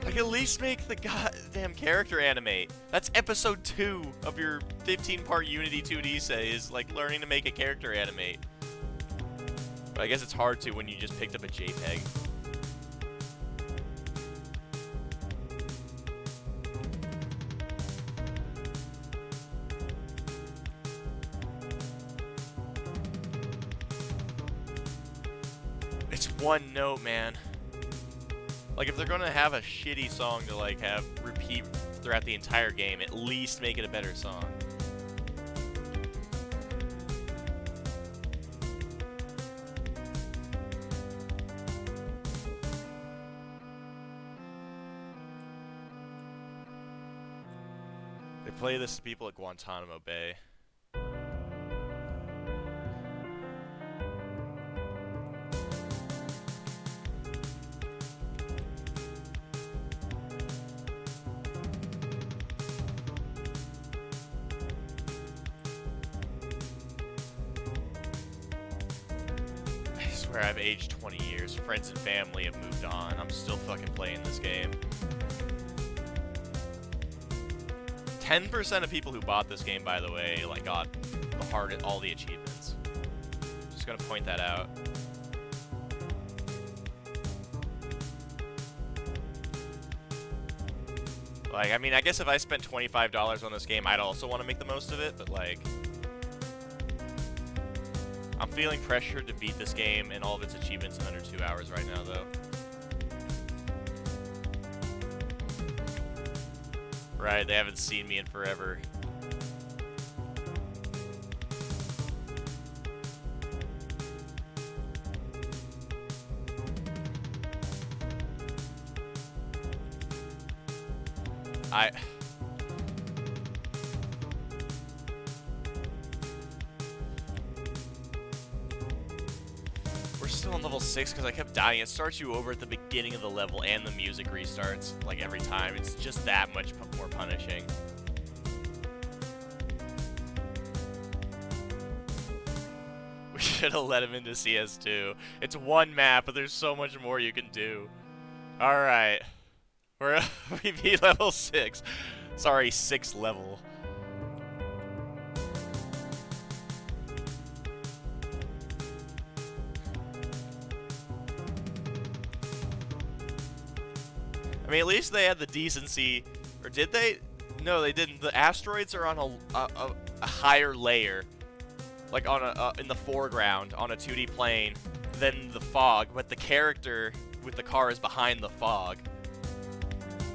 Like, at least make the goddamn character animate. That's episode 2 of your 15-part Unity 2D say, is like learning to make a character animate. But I guess it's hard to when you just picked up a JPEG. It's one note, man. Like, if they're gonna have a shitty song to like have repeat throughout the entire game, at least make it a better song. They play this to people at Guantanamo Bay. I I've aged 20 years. Friends and family have moved on. I'm still fucking playing this game. 10% of people who bought this game, by the way, like got all the achievements. Just gonna point that out. Like, I mean, I guess if I spent $25 on this game, I'd also want to make the most of it, but like... I'm feeling pressured to beat this game and all of its achievements in under 2 hours right now, though. Right, they haven't seen me in forever. We're still on level 6 because I kept dying. It starts you over at the beginning of the level and the music restarts, like, every time. It's just that much more punishing. We should have let him into CS2. It's one map, but there's so much more you can do. Alright. We beat level 6. Sorry, 6th level. I mean, at least they had the decency, or did they? No, they didn't. The asteroids are on a higher layer, like on in the foreground on a 2D plane than the fog, but the character with the car is behind the fog.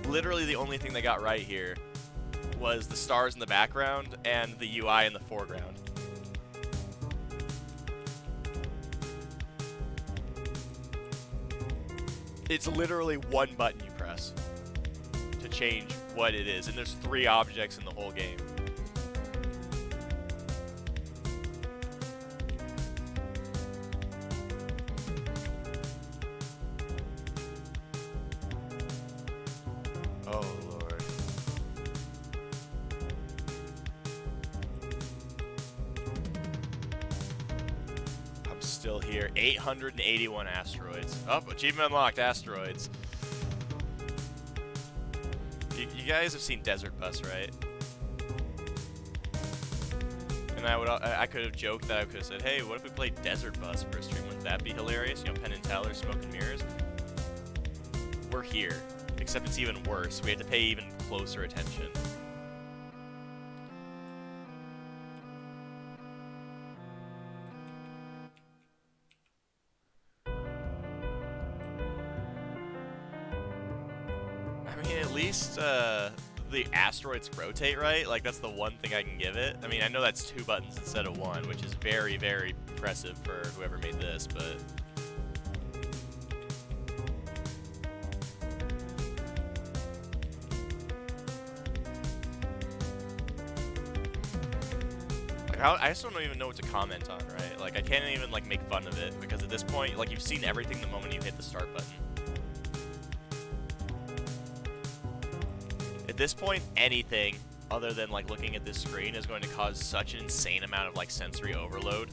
Literally, the only thing they got right here was the stars in the background and the UI in the foreground. It's literally one button you press to change what it is, and there's 3 objects in the whole game. Oh, Lord. I'm still here. 881 asteroids. Oh, achievement unlocked, asteroids. You guys have seen Desert Bus, right? And I could have joked that I could have said, hey, what if we played Desert Bus for a stream? Wouldn't that be hilarious? You know, Penn and Teller, Smoke and Mirrors. We're here, except it's even worse. We have to pay even closer attention. I mean, at least the asteroids rotate right. Like, that's the one thing I can give it. I mean, I know that's 2 buttons instead of 1, which is very, very impressive for whoever made this, but... like, I just don't even know what to comment on, right? Like, I can't even, like, make fun of it, because at this point, like, you've seen everything the moment you hit the start button. At this point, anything other than like looking at this screen is going to cause such an insane amount of like sensory overload.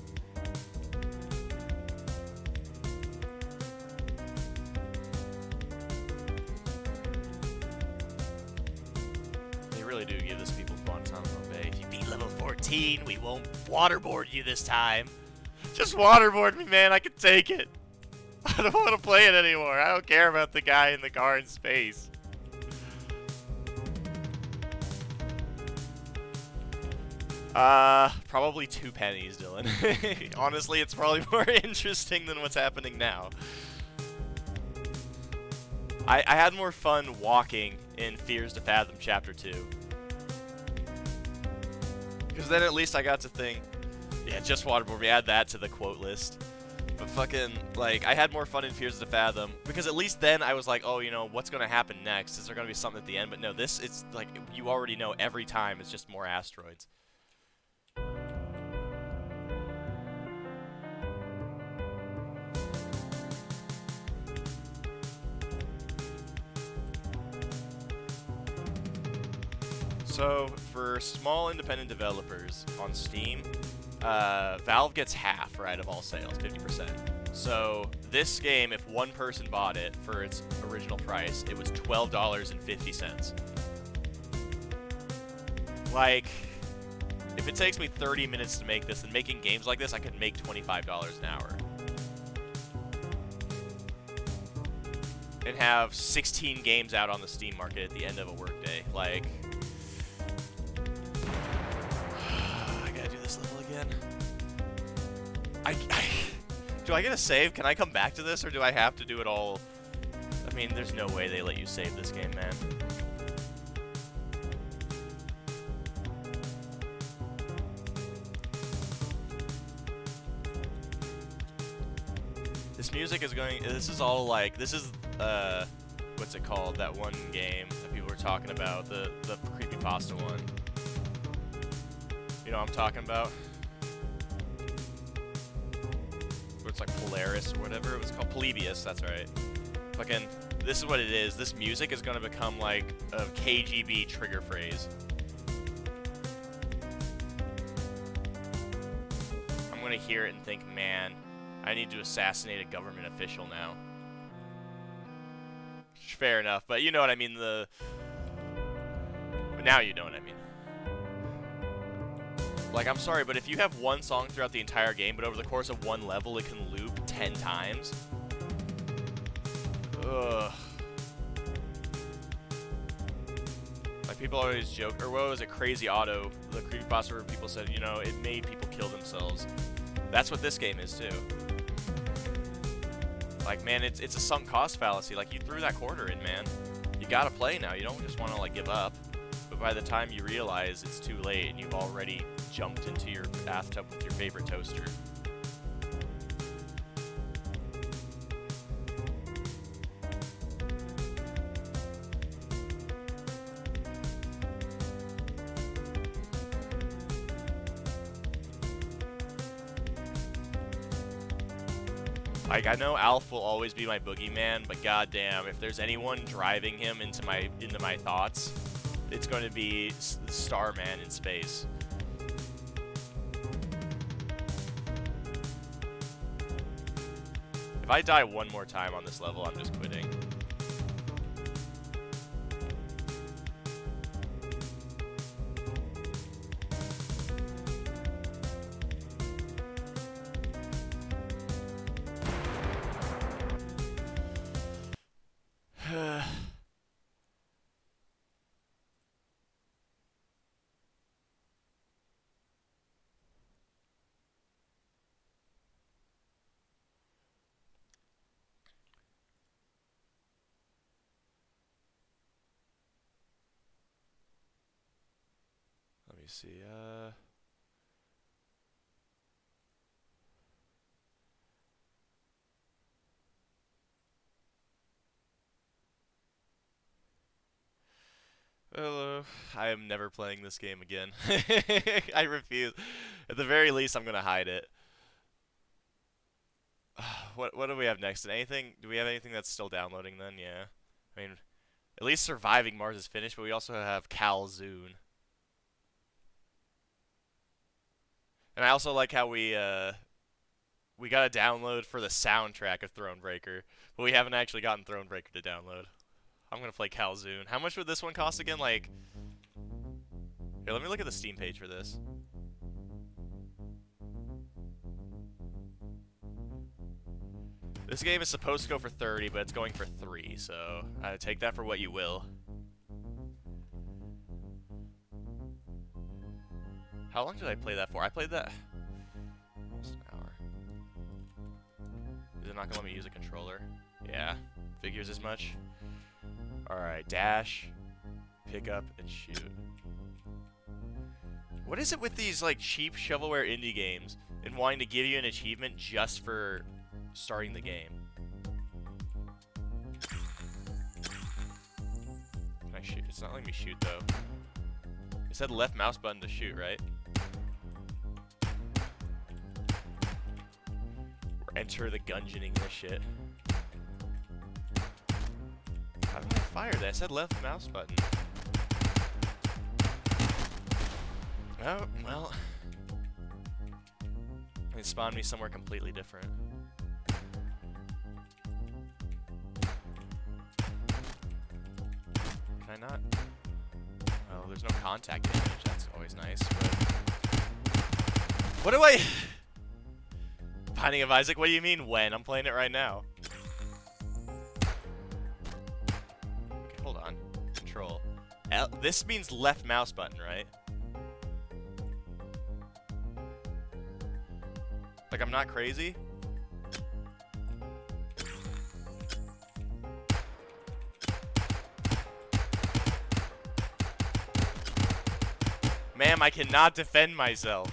They really do give this people Guantanamo Bay. If you beat level 14, we won't waterboard you this time. Just waterboard me, man. I can take it. I don't want to play it anymore. I don't care about the guy in the car in space. Probably 2 pennies, Dylan. Honestly, it's probably more interesting than what's happening now. I had more fun walking in Fears to Fathom Chapter 2. Because then at least I got to think, yeah, just waterboard me, add that to the quote list. But fucking, like, I had more fun in Fears to Fathom, because at least then I was like, oh, you know, what's going to happen next? Is there going to be something at the end? But no, this, it's like, you already know every time it's just more asteroids. So, for small independent developers on Steam, Valve gets half, right, of all sales, 50%. So, this game, if one person bought it for its original price, it was $12.50. Like, if it takes me 30 minutes to make this, and making games like this, I could make $25 an hour. And have 16 games out on the Steam market at the end of a workday. Like... do I get a save? Can I come back to this, or do I have to do it all? I mean, there's no way they let you save this game, man. This music is going... This is all like... This is, what's it called? That one game that people were talking about. The creepypasta one. You know what I'm talking about? It's like Polaris or whatever it was called. Polybius, that's right. Fucking, this is what it is. This music is gonna become like a KGB trigger phrase. I'm gonna hear it and think, man, I need to assassinate a government official now. Fair enough, but you know what I mean, but now you know what I mean. Like, I'm sorry, but if you have one song throughout the entire game, but over the course of one level it can loop 10 times... Ugh. Like, people always joke, or what was it, Crazy Auto, the creepypasta where people said, you know, it made people kill themselves. That's what this game is, too. Like, man, it's a sunk cost fallacy. Like, you threw that quarter in, man. You gotta play now. You don't just want to, like, give up. But by the time you realize it's too late and you've already jumped into your bathtub with your favorite toaster. Like, I know Alf will always be my boogeyman, but goddamn, if there's anyone driving him into my thoughts, it's going to be Starman in space. If I die one more time on this level, I'm just quitting. me see. Hello. I am never playing this game again. I refuse. At the very least, I'm gonna hide it. What do we have next? Anything? Do we have anything that's still downloading then? Yeah. I mean, at least Surviving Mars is finished, but we also have Calzoon. And I also like how we got a download for the soundtrack of Thronebreaker, but we haven't actually gotten Thronebreaker to download. I'm gonna play Calzoon. How much would this one cost again? Like, here, let me look at the Steam page for this. This game is supposed to go for 30, but it's going for 3, so take that for what you will. How long did I play that for? I played that almost an hour. Is it not gonna let me use a controller? Yeah, figures as much. Alright, dash, pick up, and shoot. What is it with these like cheap shovelware indie games and wanting to give you an achievement just for starting the game? Can I shoot? It's not letting me shoot though. It said left mouse button to shoot, right? Or enter the gungeoning this shit. How did I fire that? I said left mouse button. Oh, well. It spawned me somewhere completely different. Can I not? Oh, there's no contact damage. That's always nice, but... What do I... Binding of Isaac? What do you mean when? I'm playing it right now. Okay, hold on. Control. This means left mouse button, right? Like, I'm not crazy? Ma'am, I cannot defend myself.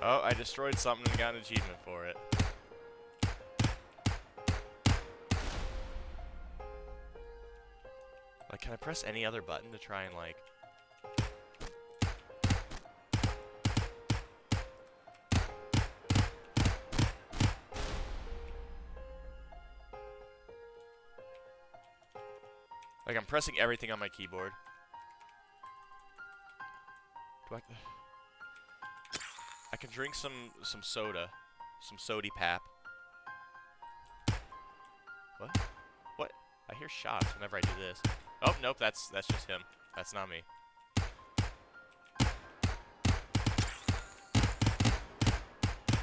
Oh, I destroyed something and got an achievement for it. Like, can I press any other button to try and, like... Like, I'm pressing everything on my keyboard. Do I can drink some soda. Some sody pap. What? What? I hear shots whenever I do this. Oh, nope, that's just him. That's not me.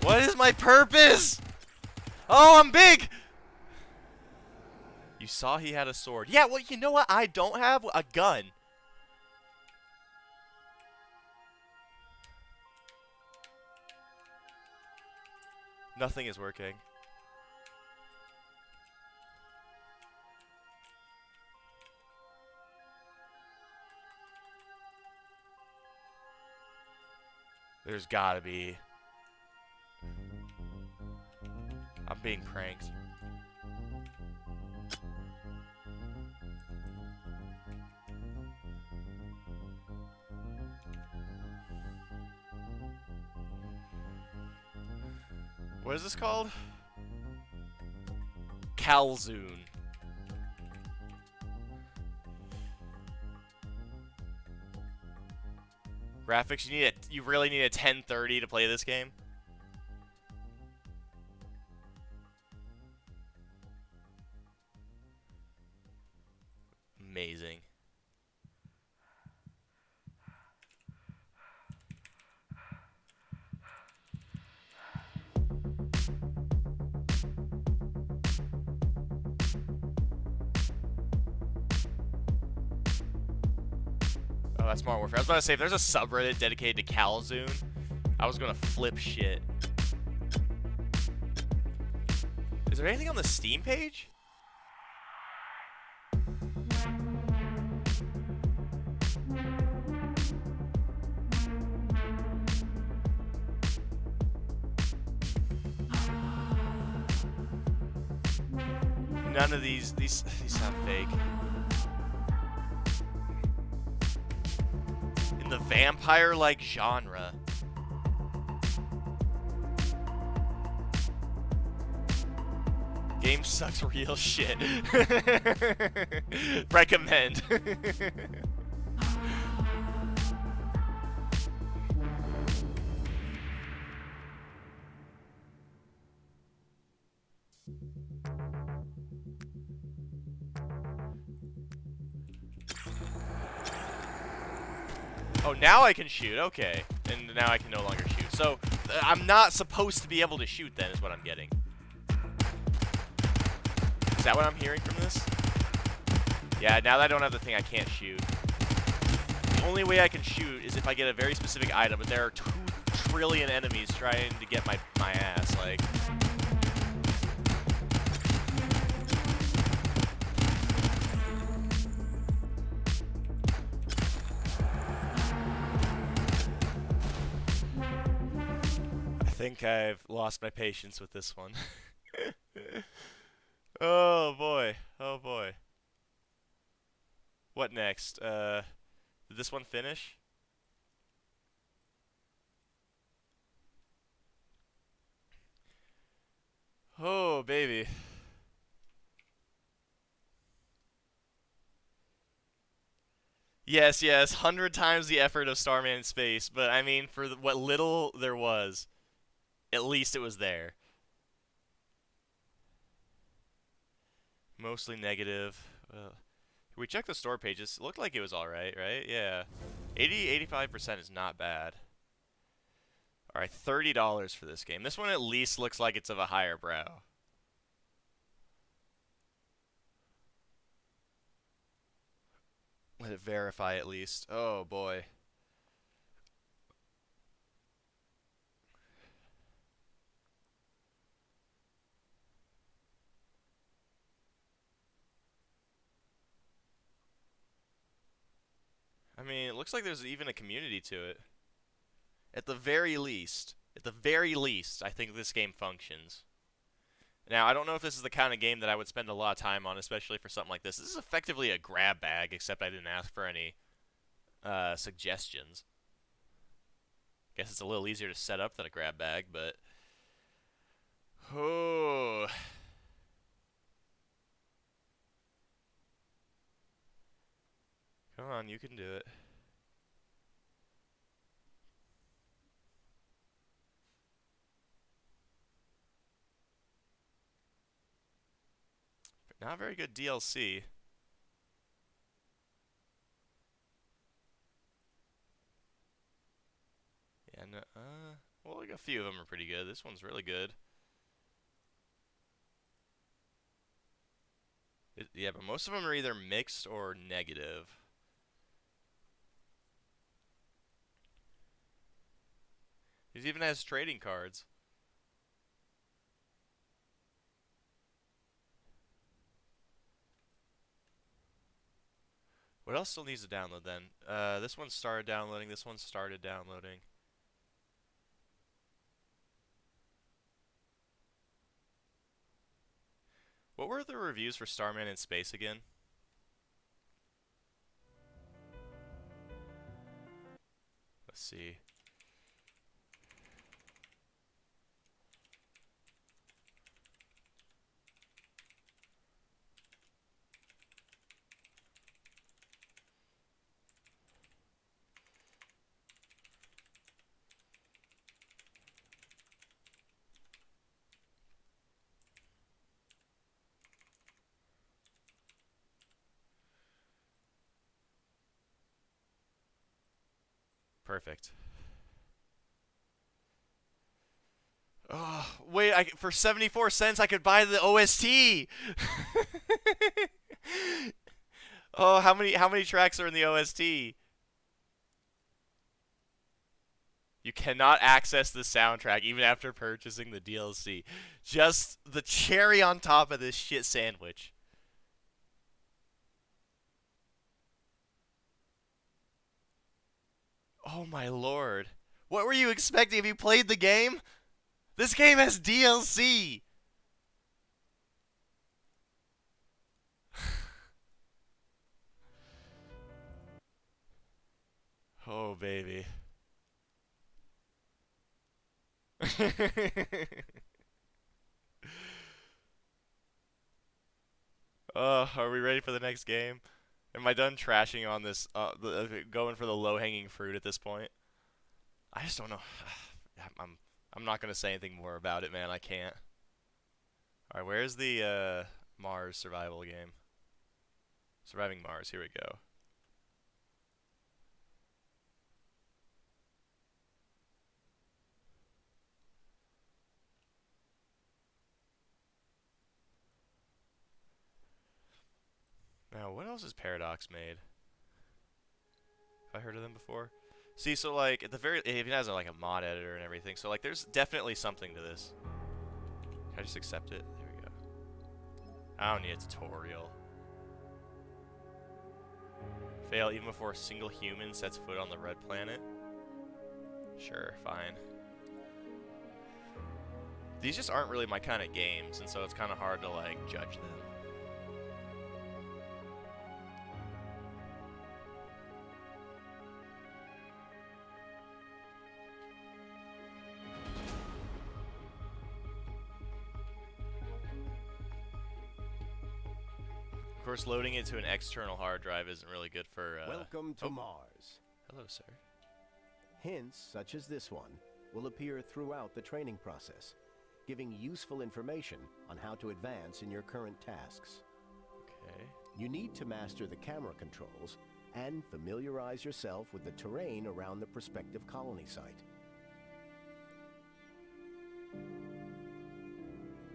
What is my purpose? Oh, I'm big! You saw he had a sword. Yeah, well, you know what I don't have? A gun. Nothing is working. There's gotta be. I'm being pranked. What is this called? Calzoon. Graphics, you really need a 1030 to play this game? Amazing. Oh, that's Modern Warfare. I was about to say, if there's a subreddit dedicated to Calzoon, I was gonna flip shit. Is there anything on the Steam page? None of these sound fake. In the vampire-like genre. Game sucks real shit. Recommend. Oh, now I can shoot. Okay. And now I can no longer shoot. So, I'm not supposed to be able to shoot then, is what I'm getting. Is that what I'm hearing from this? Yeah, now that I don't have the thing, I can't shoot. The only way I can shoot is if I get a very specific item, but there are 2 trillion enemies trying to get my ass, like... I think I've lost my patience with this one. Oh boy. Oh boy. What next? Did this one finish? Oh, baby. Yes, 100 times the effort of Starman in Space, but I mean, for what little there was, at least it was there. Mostly negative. We checked the store pages. It looked like it was alright, right? Yeah. 85% is not bad. Alright, $30 for this game. This one at least looks like it's of a higher brow. Let it verify at least. Oh boy. I mean, it looks like there's even a community to it. At the very least, I think this game functions. Now, I don't know if this is the kind of game that I would spend a lot of time on, especially for something like this. This is effectively a grab bag, except I didn't ask for any suggestions. Guess it's a little easier to set up than a grab bag, but... Oh... Come on, you can do it. Not very good DLC. Yeah, no, well, like a few of them are pretty good. This one's really good. Yeah, but most of them are either mixed or negative. It even has trading cards. What else still needs to download then? This one started downloading. This one started downloading. What were the reviews for Starman in Space again? Let's see. Perfect. Oh, wait, for 74 cents I could buy the OST. Oh, how many tracks are in the OST? You cannot access the soundtrack even after purchasing the DLC. Just the cherry on top of this shit sandwich. Oh my lord. What were you expecting if you played the game? This game has DLC! Oh, baby. Are we ready for the next game? Am I done trashing on this, going for the low-hanging fruit at this point? I just don't know. I'm not gonna say anything more about it, man. I can't. Alright, where's the, Mars survival game? Surviving Mars, here we go. Now, what else has Paradox made? Have I heard of them before? See, so like at the very, it even has like a mod editor and everything. So like, there's definitely something to this. Can I just accept it? There we go. I don't need a tutorial. Fail even before a single human sets foot on the red planet. Sure, fine. These just aren't really my kind of games, and so it's kind of hard to like judge them. Of course, loading it to an external hard drive isn't really good for, Welcome to Mars. Hello, sir. Hints such as this one will appear throughout the training process, giving useful information on how to advance in your current tasks. Okay. You need to master the camera controls and familiarize yourself with the terrain around the prospective colony site.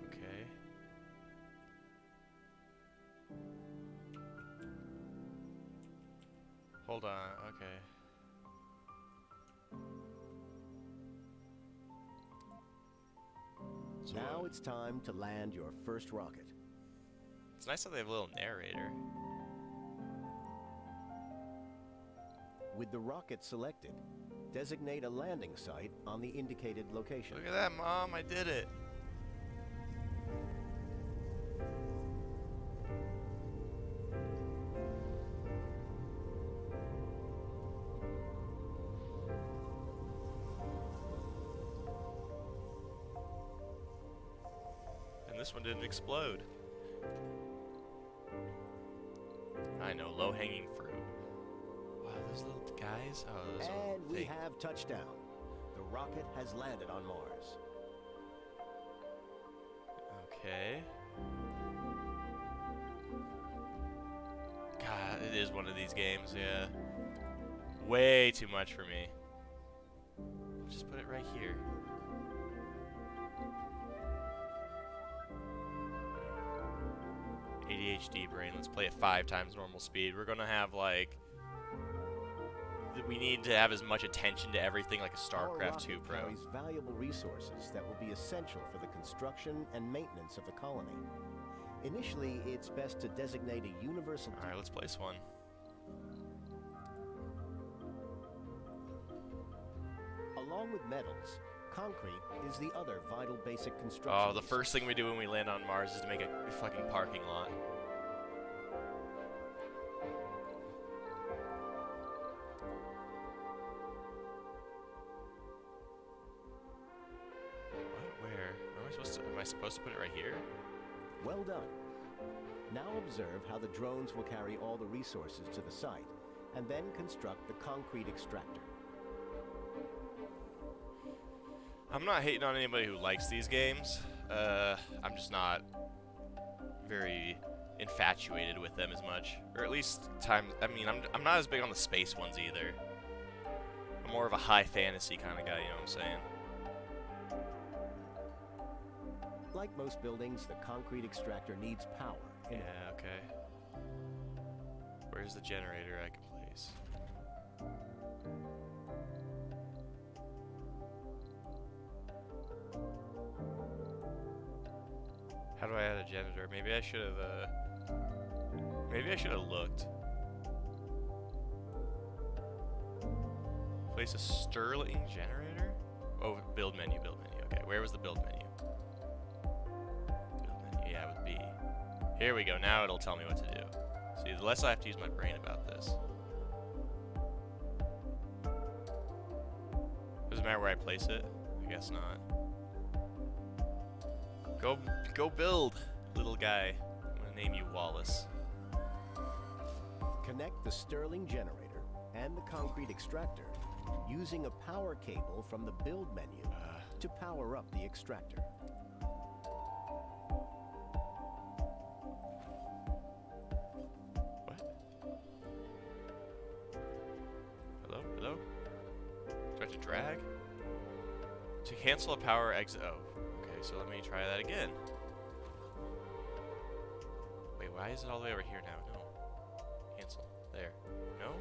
Okay. Hold on, okay. So Now it's time to land your first rocket. it's nice that they have a little narrator. With the rocket selected, designate a landing site on the indicated location. Look at that, Mom, I did it. And this one didn't explode. I know, low-hanging fruit. Wow, those little guys. Oh, those are And we fake. have touchdown. The rocket has landed on Mars. Okay. God, it is one of these games, yeah. Way too much for me. Just put it right here. ADHD brain, let's play at 5 times normal speed. We're gonna have like... We need to have as much attention to everything like a Our StarCraft 2 rocket Pro. carries valuable resources that will be essential for the construction and maintenance of the colony. Initially, it's best to designate a universal... Alright, let's place one. Along with metals, concrete is the other vital basic construction. Oh, the first thing we do when we land on Mars is to make a fucking parking lot. What? Where? Am I supposed to put it right here? Well done. Now observe how the drones will carry all the resources to the site, and then construct the concrete extractor. I'm not hating on anybody who likes these games. I'm just not very infatuated with them as much. Or at least I mean, I'm not as big on the space ones either. I'm more of a high fantasy kind of guy, you know what I'm saying? Like most buildings, the concrete extractor needs power. Yeah, okay. Where's the generator I can place? I add a janitor? Maybe I should have. Maybe I should have looked. Place a Sterling generator? Oh, build menu, build menu. Okay, where was the build menu? Build menu, yeah, with B. Here we go, now it'll tell me what to do. See, the less I have to use my brain about this. Doesn't matter where I place it? I guess not. Go build, little guy. I'm gonna name you Wallace. Connect the Sterling generator and the concrete extractor using a power cable from the build menu to power up the extractor. What? Hello? Hello? Do I have to drag? To cancel a power exit. Oh, okay, so let me try that again. Wait, why is it all the way over here now? No. Cancel. There. No?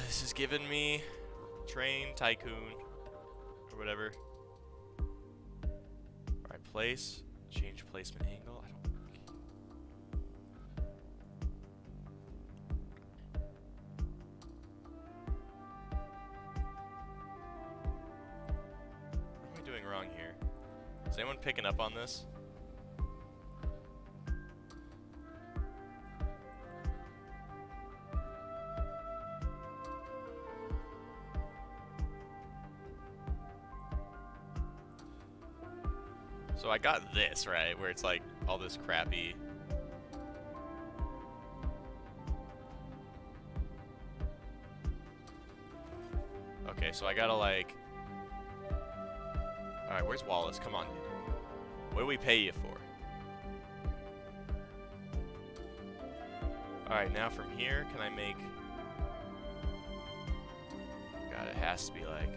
This is giving me Train Tycoon or whatever. Alright, place. Change placement angle. I don't. What am I doing wrong here? Is anyone picking up on this? So I got this, right, where it's like all this crappy. Okay, so I gotta like. Alright, where's Wallace? Come on, dude. What do we pay you for? Alright, now from here, can I make. God, it has to be like.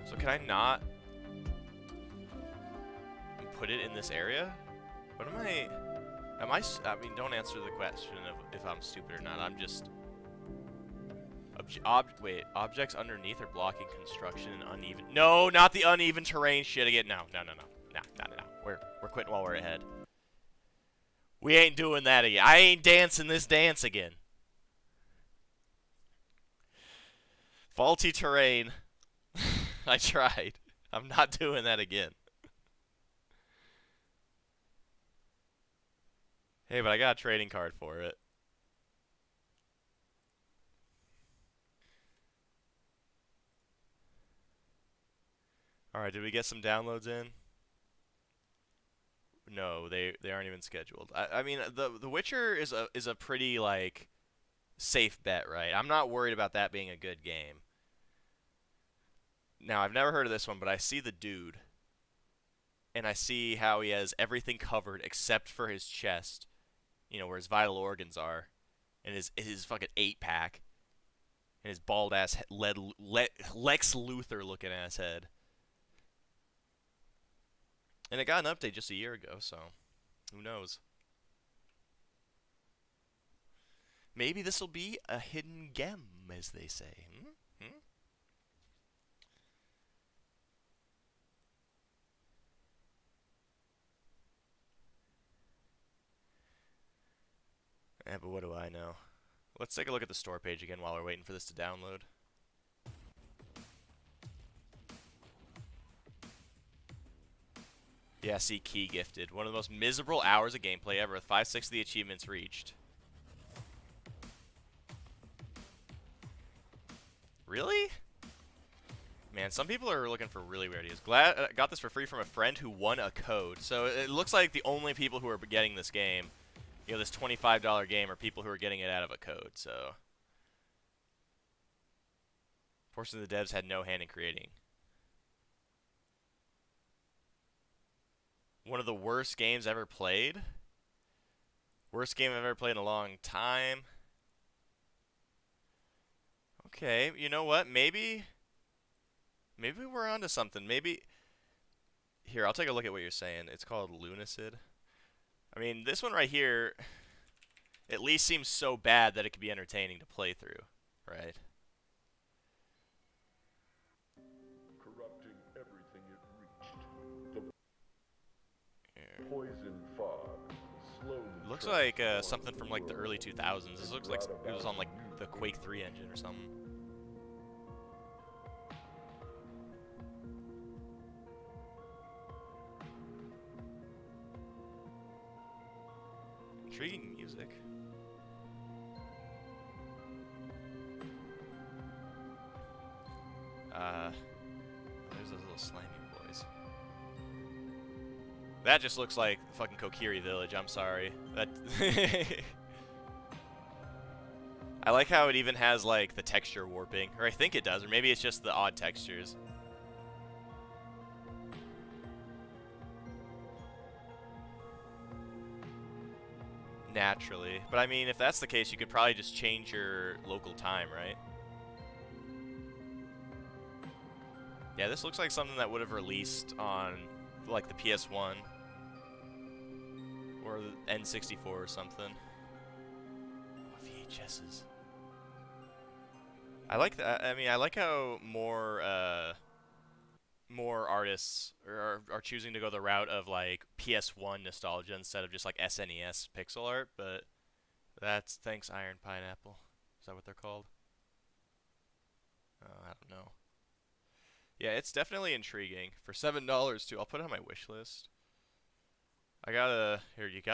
So can I not put it in this area? What am I? I mean, don't answer the question of if I'm stupid or not. I'm just. Wait, objects underneath are blocking construction and uneven. No, not the uneven terrain shit again. No. We're quitting while we're ahead. We ain't doing that again. I ain't dancing this dance again. Faulty terrain. I tried. I'm not doing that again. Hey, but I got a trading card for it. Alright, did we get some downloads in? No, they aren't even scheduled. I mean, The Witcher is a pretty, like, safe bet, right? I'm not worried about that being a good game. Now, I've never heard of this one, but I see the dude. And I see how he has everything covered except for his chest. You know, where his vital organs are. And his fucking 8-pack. And his bald-ass Lex Luthor looking ass head. And it got an update just a year ago, so who knows? Maybe this will be a hidden gem, as they say. But what do I know? Let's take a look at the store page again while we're waiting for this to download. Yeah, see, key gifted. One of the most miserable hours of gameplay ever, with 5/6 of the achievements reached. Really? Man, some people are looking for really weird ideas. Glad I got this for free from a friend who won a code. So it looks like the only people who are getting this game, you know, this $25 game, are people who are getting it out of a code. So portion of the devs had no hand in creating. One of the worst games ever played. Worst game I've ever played in a long time. Okay, you know what? Maybe we're onto something. Maybe. Here, I'll take a look at what you're saying. It's called Lunacid. I mean, this one right here at least seems so bad that it could be entertaining to play through, right? Corrupting everything it reached. The Here. poison fog slowly Looks like transformed something from like the early 2000s. This looks like it was on like the Quake 3 engine or something. Intriguing music. There's those little slimy boys. That just looks like fucking Kokiri Village, I'm sorry. That I like how it even has like the texture warping, or I think it does, or maybe it's just the odd textures. Naturally. But I mean, if that's the case, you could probably just change your local time, right? Yeah, this looks like something that would have released on like the PS1 or the N64 or something. Oh, VHSs. I like that. I mean, I like how more artists are choosing to go the route of like PS1 nostalgia instead of just like SNES pixel art, but that's thanks Iron Pineapple. Is that what they're called? Oh, I don't know. Yeah, it's definitely intriguing. For $7 too, I'll put it on my wish list. You gotta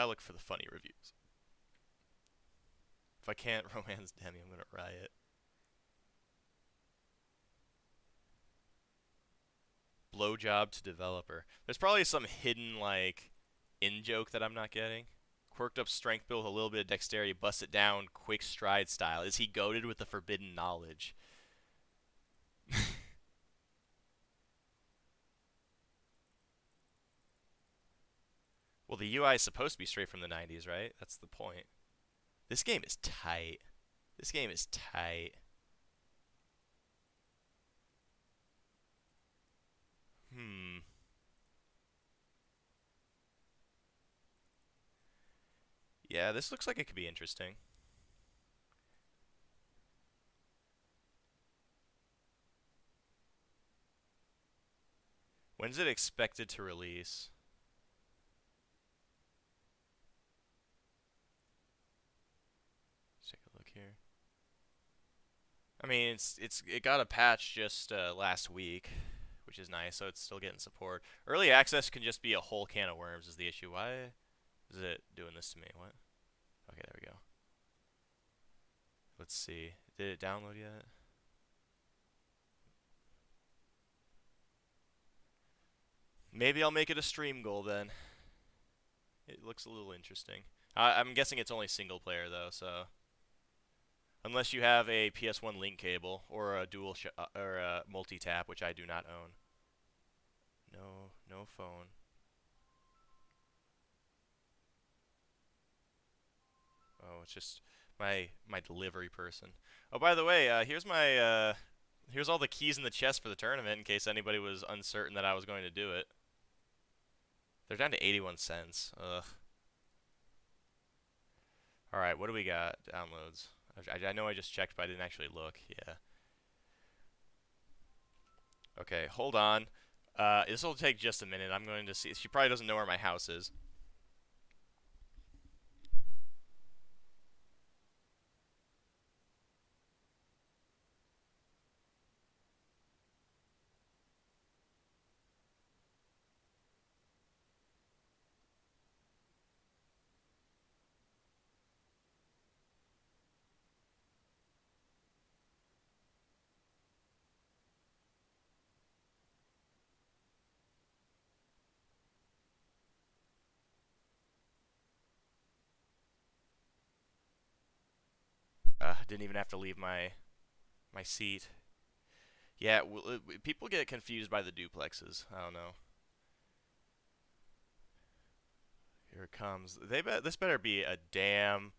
look for the funny reviews. If I can't romance Demi, I'm gonna riot. Blowjob to developer. There's probably some hidden, like, in-joke that I'm not getting. Quirked up strength build with a little bit of dexterity, bust it down, quick stride style. Is he goated with the forbidden knowledge? Well, the UI is supposed to be straight from the 90s, right? That's the point. This game is tight. This game is tight. Yeah, this looks like it could be interesting. When's it expected to release? Let's take a look here. I mean, it got a patch just last week, which is nice, so it's still getting support. Early access can just be a whole can of worms is the issue. Why is it doing this to me? What? Okay, there we go. Let's see. Did it download yet? Maybe I'll make it a stream goal then. It looks a little interesting. I'm guessing it's only single player though, so unless you have a PS1 link cable or a or a multi-tap, which I do not own. No phone. Oh, it's just my delivery person. Oh, by the way, here's all the keys in the chest for the tournament in case anybody was uncertain that I was going to do it. They're down to 81 cents. Ugh. Alright, what do we got? Downloads. I know I just checked, but I didn't actually look. Yeah. Okay, hold on. This will take just a minute. I'm going to see. She probably doesn't know where my house is. Didn't even have to leave my seat. Yeah, people get confused by the duplexes. I don't know. Here it comes. This better be a damn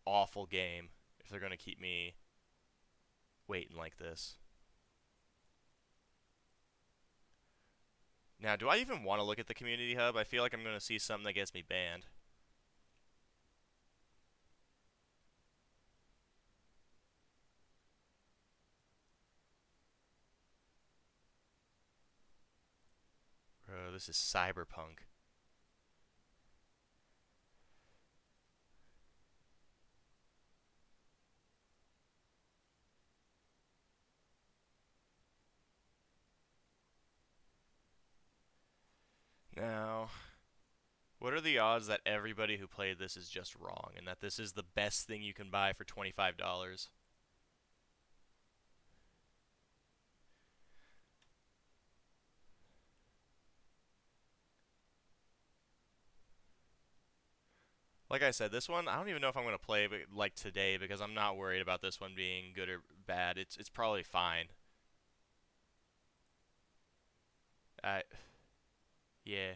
awful game if they're gonna keep me waiting like this. Now, do I even want to look at the community hub? I feel like I'm gonna see something that gets me banned. this is Cyberpunk. Now, what are the odds that everybody who played this is just wrong and that this is the best thing you can buy for $25? Like I said, this one, I don't even know if I'm going to play it like today because I'm not worried about this one being good or bad. It's probably fine. Yeah.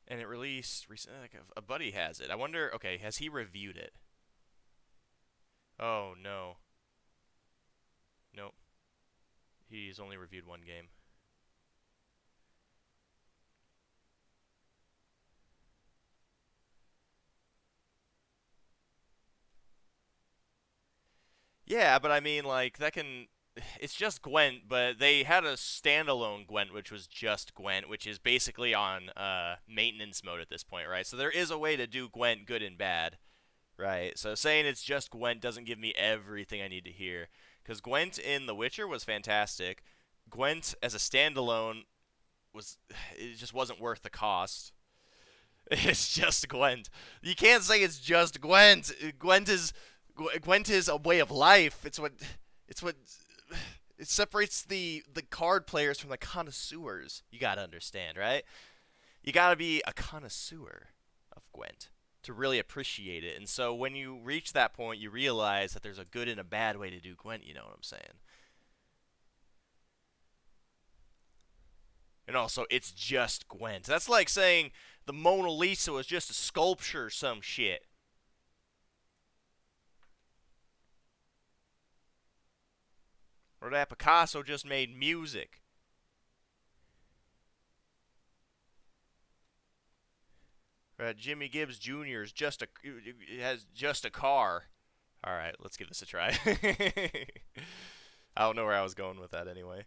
And it released recently, like a buddy has it. I wonder, okay, has he reviewed it? Oh, no. Nope. He's only reviewed one game. Yeah, but I mean, like, that can... It's just Gwent, but they had a standalone Gwent, which was just Gwent, which is basically on maintenance mode at this point, right? So there is a way to do Gwent good and bad, right? So saying it's just Gwent doesn't give me everything I need to hear. Because Gwent in The Witcher was fantastic. Gwent as a standalone it just wasn't worth the cost. It's just Gwent. You can't say it's just Gwent. Gwent is a way of life. It's what it separates the card players from the connoisseurs. You gotta understand, right? You gotta be a connoisseur of Gwent to really appreciate it. And so when you reach that point, you realize that there's a good and a bad way to do Gwent. You know what I'm saying? And also, it's just Gwent. That's like saying the Mona Lisa was just a sculpture or some shit. Or that Picasso just made music. Or that Jimmy Gibbs Jr. has just a car. All right, let's give this a try. I don't know where I was going with that anyway.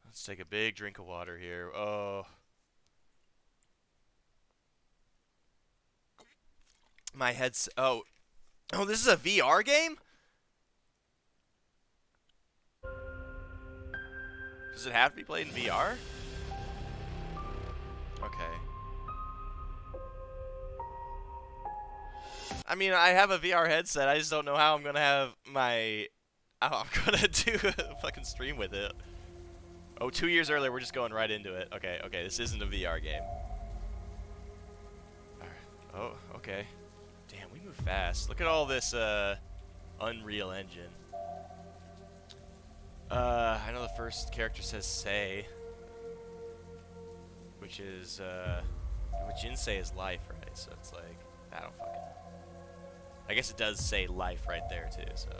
Let's take a big drink of water here. Oh. My head's... Oh, this is a VR game? Does it have to be played in VR? Okay. I mean, I have a VR headset. I just don't know how I'm gonna have my... How I'm gonna do a fucking stream with it. Oh, 2 years earlier, we're just going right into it. Okay, this isn't a VR game. Alright. Oh, okay. Damn, we move fast. Look at all this Unreal Engine. I know the first character says say, which is which Insay is life, right? So it's like, I don't fucking know. I guess it does say life right there too. So,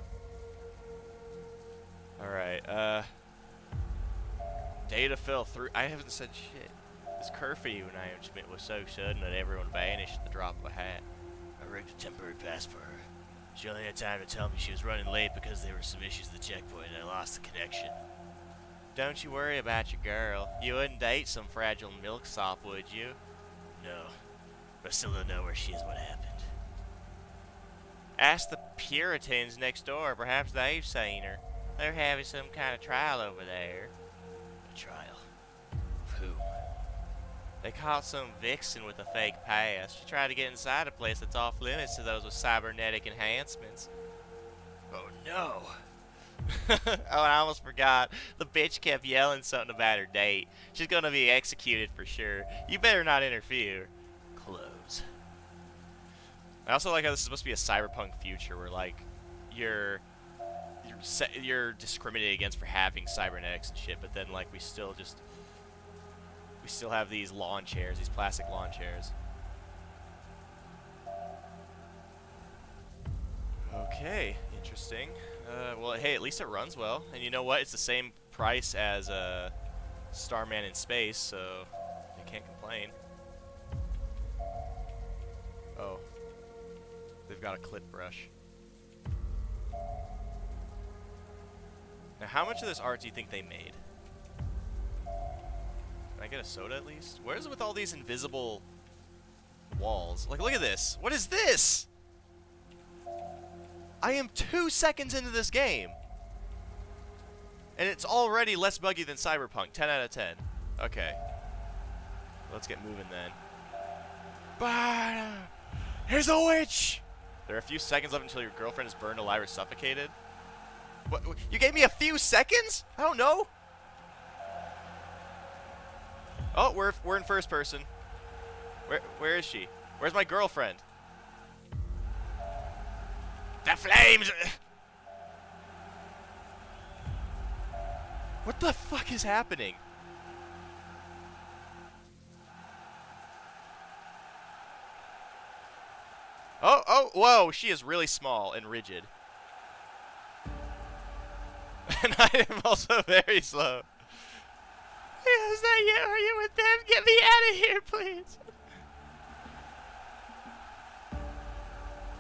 all right. Data fell through. I haven't said shit. This curfew announcement was so sudden that everyone vanished at the drop of a hat. I rigged a temporary pass for her. She only had time to tell me she was running late because there were some issues at the checkpoint and I lost the connection. Don't you worry about your girl. You wouldn't date some fragile milksop, would you? No. But I still don't know where she is, what happened. Ask the Puritans next door. Perhaps they've seen her. They're having some kind of trial over there. A trial? Of who? They caught some vixen with a fake pass. She tried to get inside a place that's off limits to those with cybernetic enhancements. Oh no. Oh, I almost forgot. The bitch kept yelling something about her date. She's gonna be executed for sure. You better not interfere. Close. I also like how this is supposed to be a cyberpunk future where, like, you're discriminated against for having cybernetics and shit, but then, like, we still have these lawn chairs, these plastic lawn chairs. Okay, interesting. Well, hey, at least it runs well. And you know what? It's the same price as Starman in Space, so you can't complain. Oh. They've got a clit brush. Now, how much of this art do you think they made? Can I get a soda at least? Where is it with all these invisible walls? Like, look at this. What is this? I am 2 seconds into this game. And it's already less buggy than Cyberpunk. 10 out of 10. Okay. Let's get moving then. Bah! Here's a witch! There are a few seconds left until your girlfriend is burned alive or suffocated. What? You gave me a few seconds? I don't know. Oh, we're in first person. Where is she? Where's my girlfriend? The flames! What the fuck is happening? Oh, whoa, she is really small and rigid. And I am also very slow. Is that you? Are you with them? Get me out of here, please.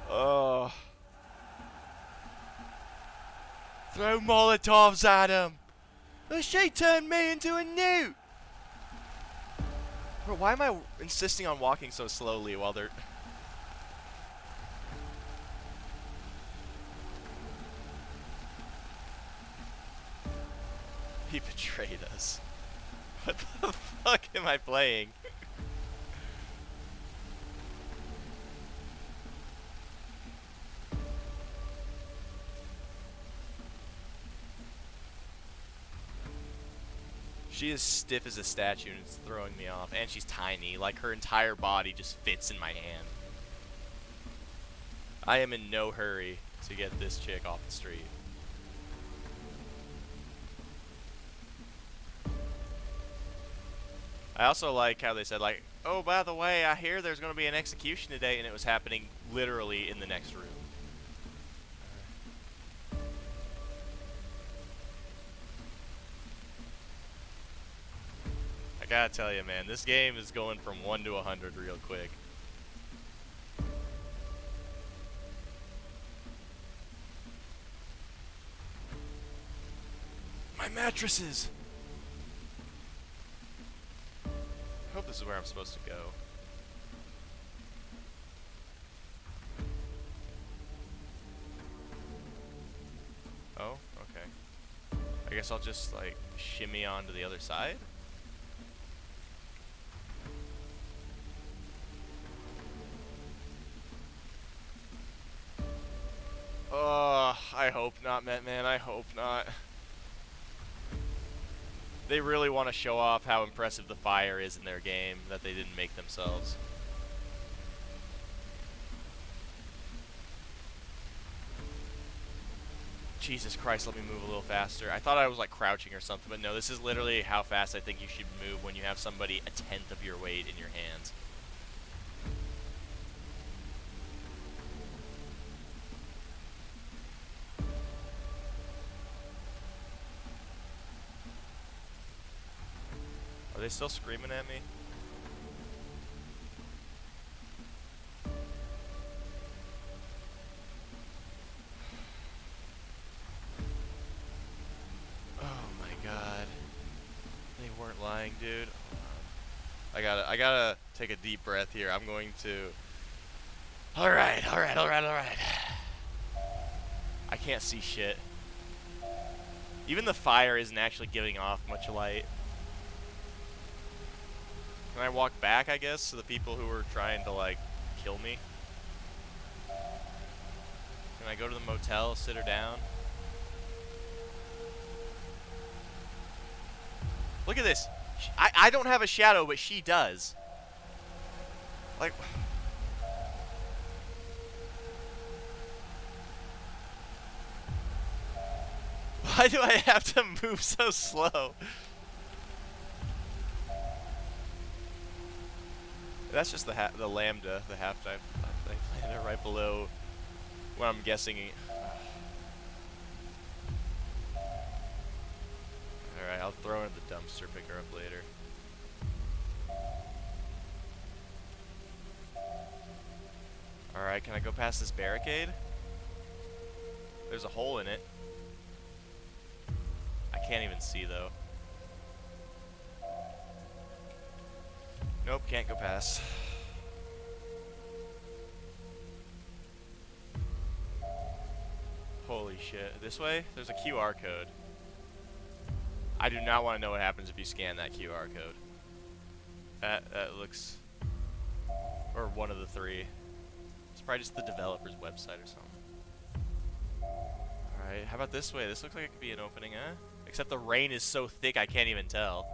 Oh. Throw Molotovs at him. She turned me into a newt. Bro, why am I insisting on walking so slowly while they're... He betrayed us. What the fuck am I playing? She is stiff as a statue and it's throwing me off. And she's tiny. Like, her entire body just fits in my hand. I am in no hurry to get this chick off the street. I also like how they said, like, oh, by the way, I hear there's going to be an execution today, and it was happening literally in the next room. I gotta tell you, man, this game is going from 1 to 100 real quick. My mattresses! I hope this is where I'm supposed to go. Oh, okay. I guess I'll just, like, shimmy on to the other side? I hope not, man. I hope not. They really want to show off how impressive the fire is in their game that they didn't make themselves. Jesus Christ, let me move a little faster. I thought I was like crouching or something, but no, this is literally how fast I think you should move when you have somebody 1/10 of your weight in your hands. Are they still screaming at me? Oh my god. They weren't lying, dude. I gotta take a deep breath here. I'm going to... Alright. I can't see shit. Even the fire isn't actually giving off much light. Can I walk back, I guess, to the people who were trying to, like, kill me? Can I go to the motel, sit her down? Look at this. I don't have a shadow, but she does. Like... Why do I have to move so slow? That's just the lambda, the half-time planet right below where I'm guessing. Alright, I'll throw her in the dumpster, pick her up later. Alright, can I go past this barricade? There's a hole in it. I can't even see though. Nope, can't go past. Holy shit. This way? There's a QR code. I do not want to know what happens if you scan that QR code. That looks... Or one of the three. It's probably just the developer's website or something. Alright, how about this way? This looks like it could be an opening, huh? Except the rain is so thick I can't even tell.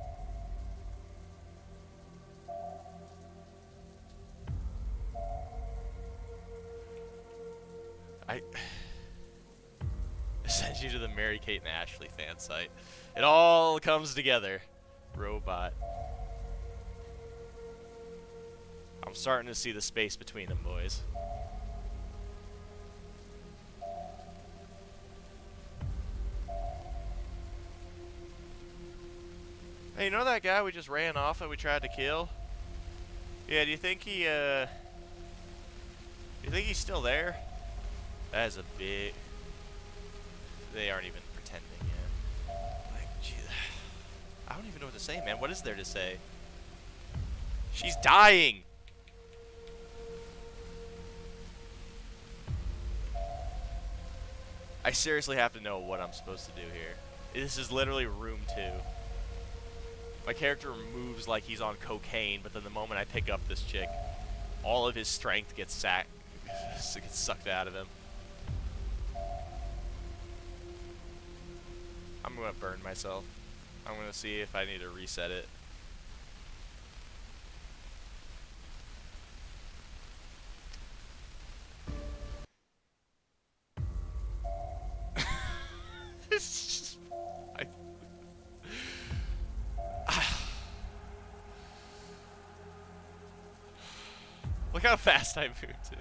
Sends you to the Mary-Kate and Ashley fan site. It all comes together. Robot. I'm starting to see the space between them, boys. Hey, you know that guy we just ran off that we tried to kill? Yeah, do you think he's still there? That is a big... They aren't even pretending yet. Like, gee, I don't even know what to say, man. What is there to say? She's dying! I seriously have to know what I'm supposed to do here. This is literally room 2. My character moves like he's on cocaine, but then the moment I pick up this chick, all of his strength gets sucked out of him. I'm gonna burn myself. I'm gonna see if I need to reset it. It's just... Look how fast I moved, too.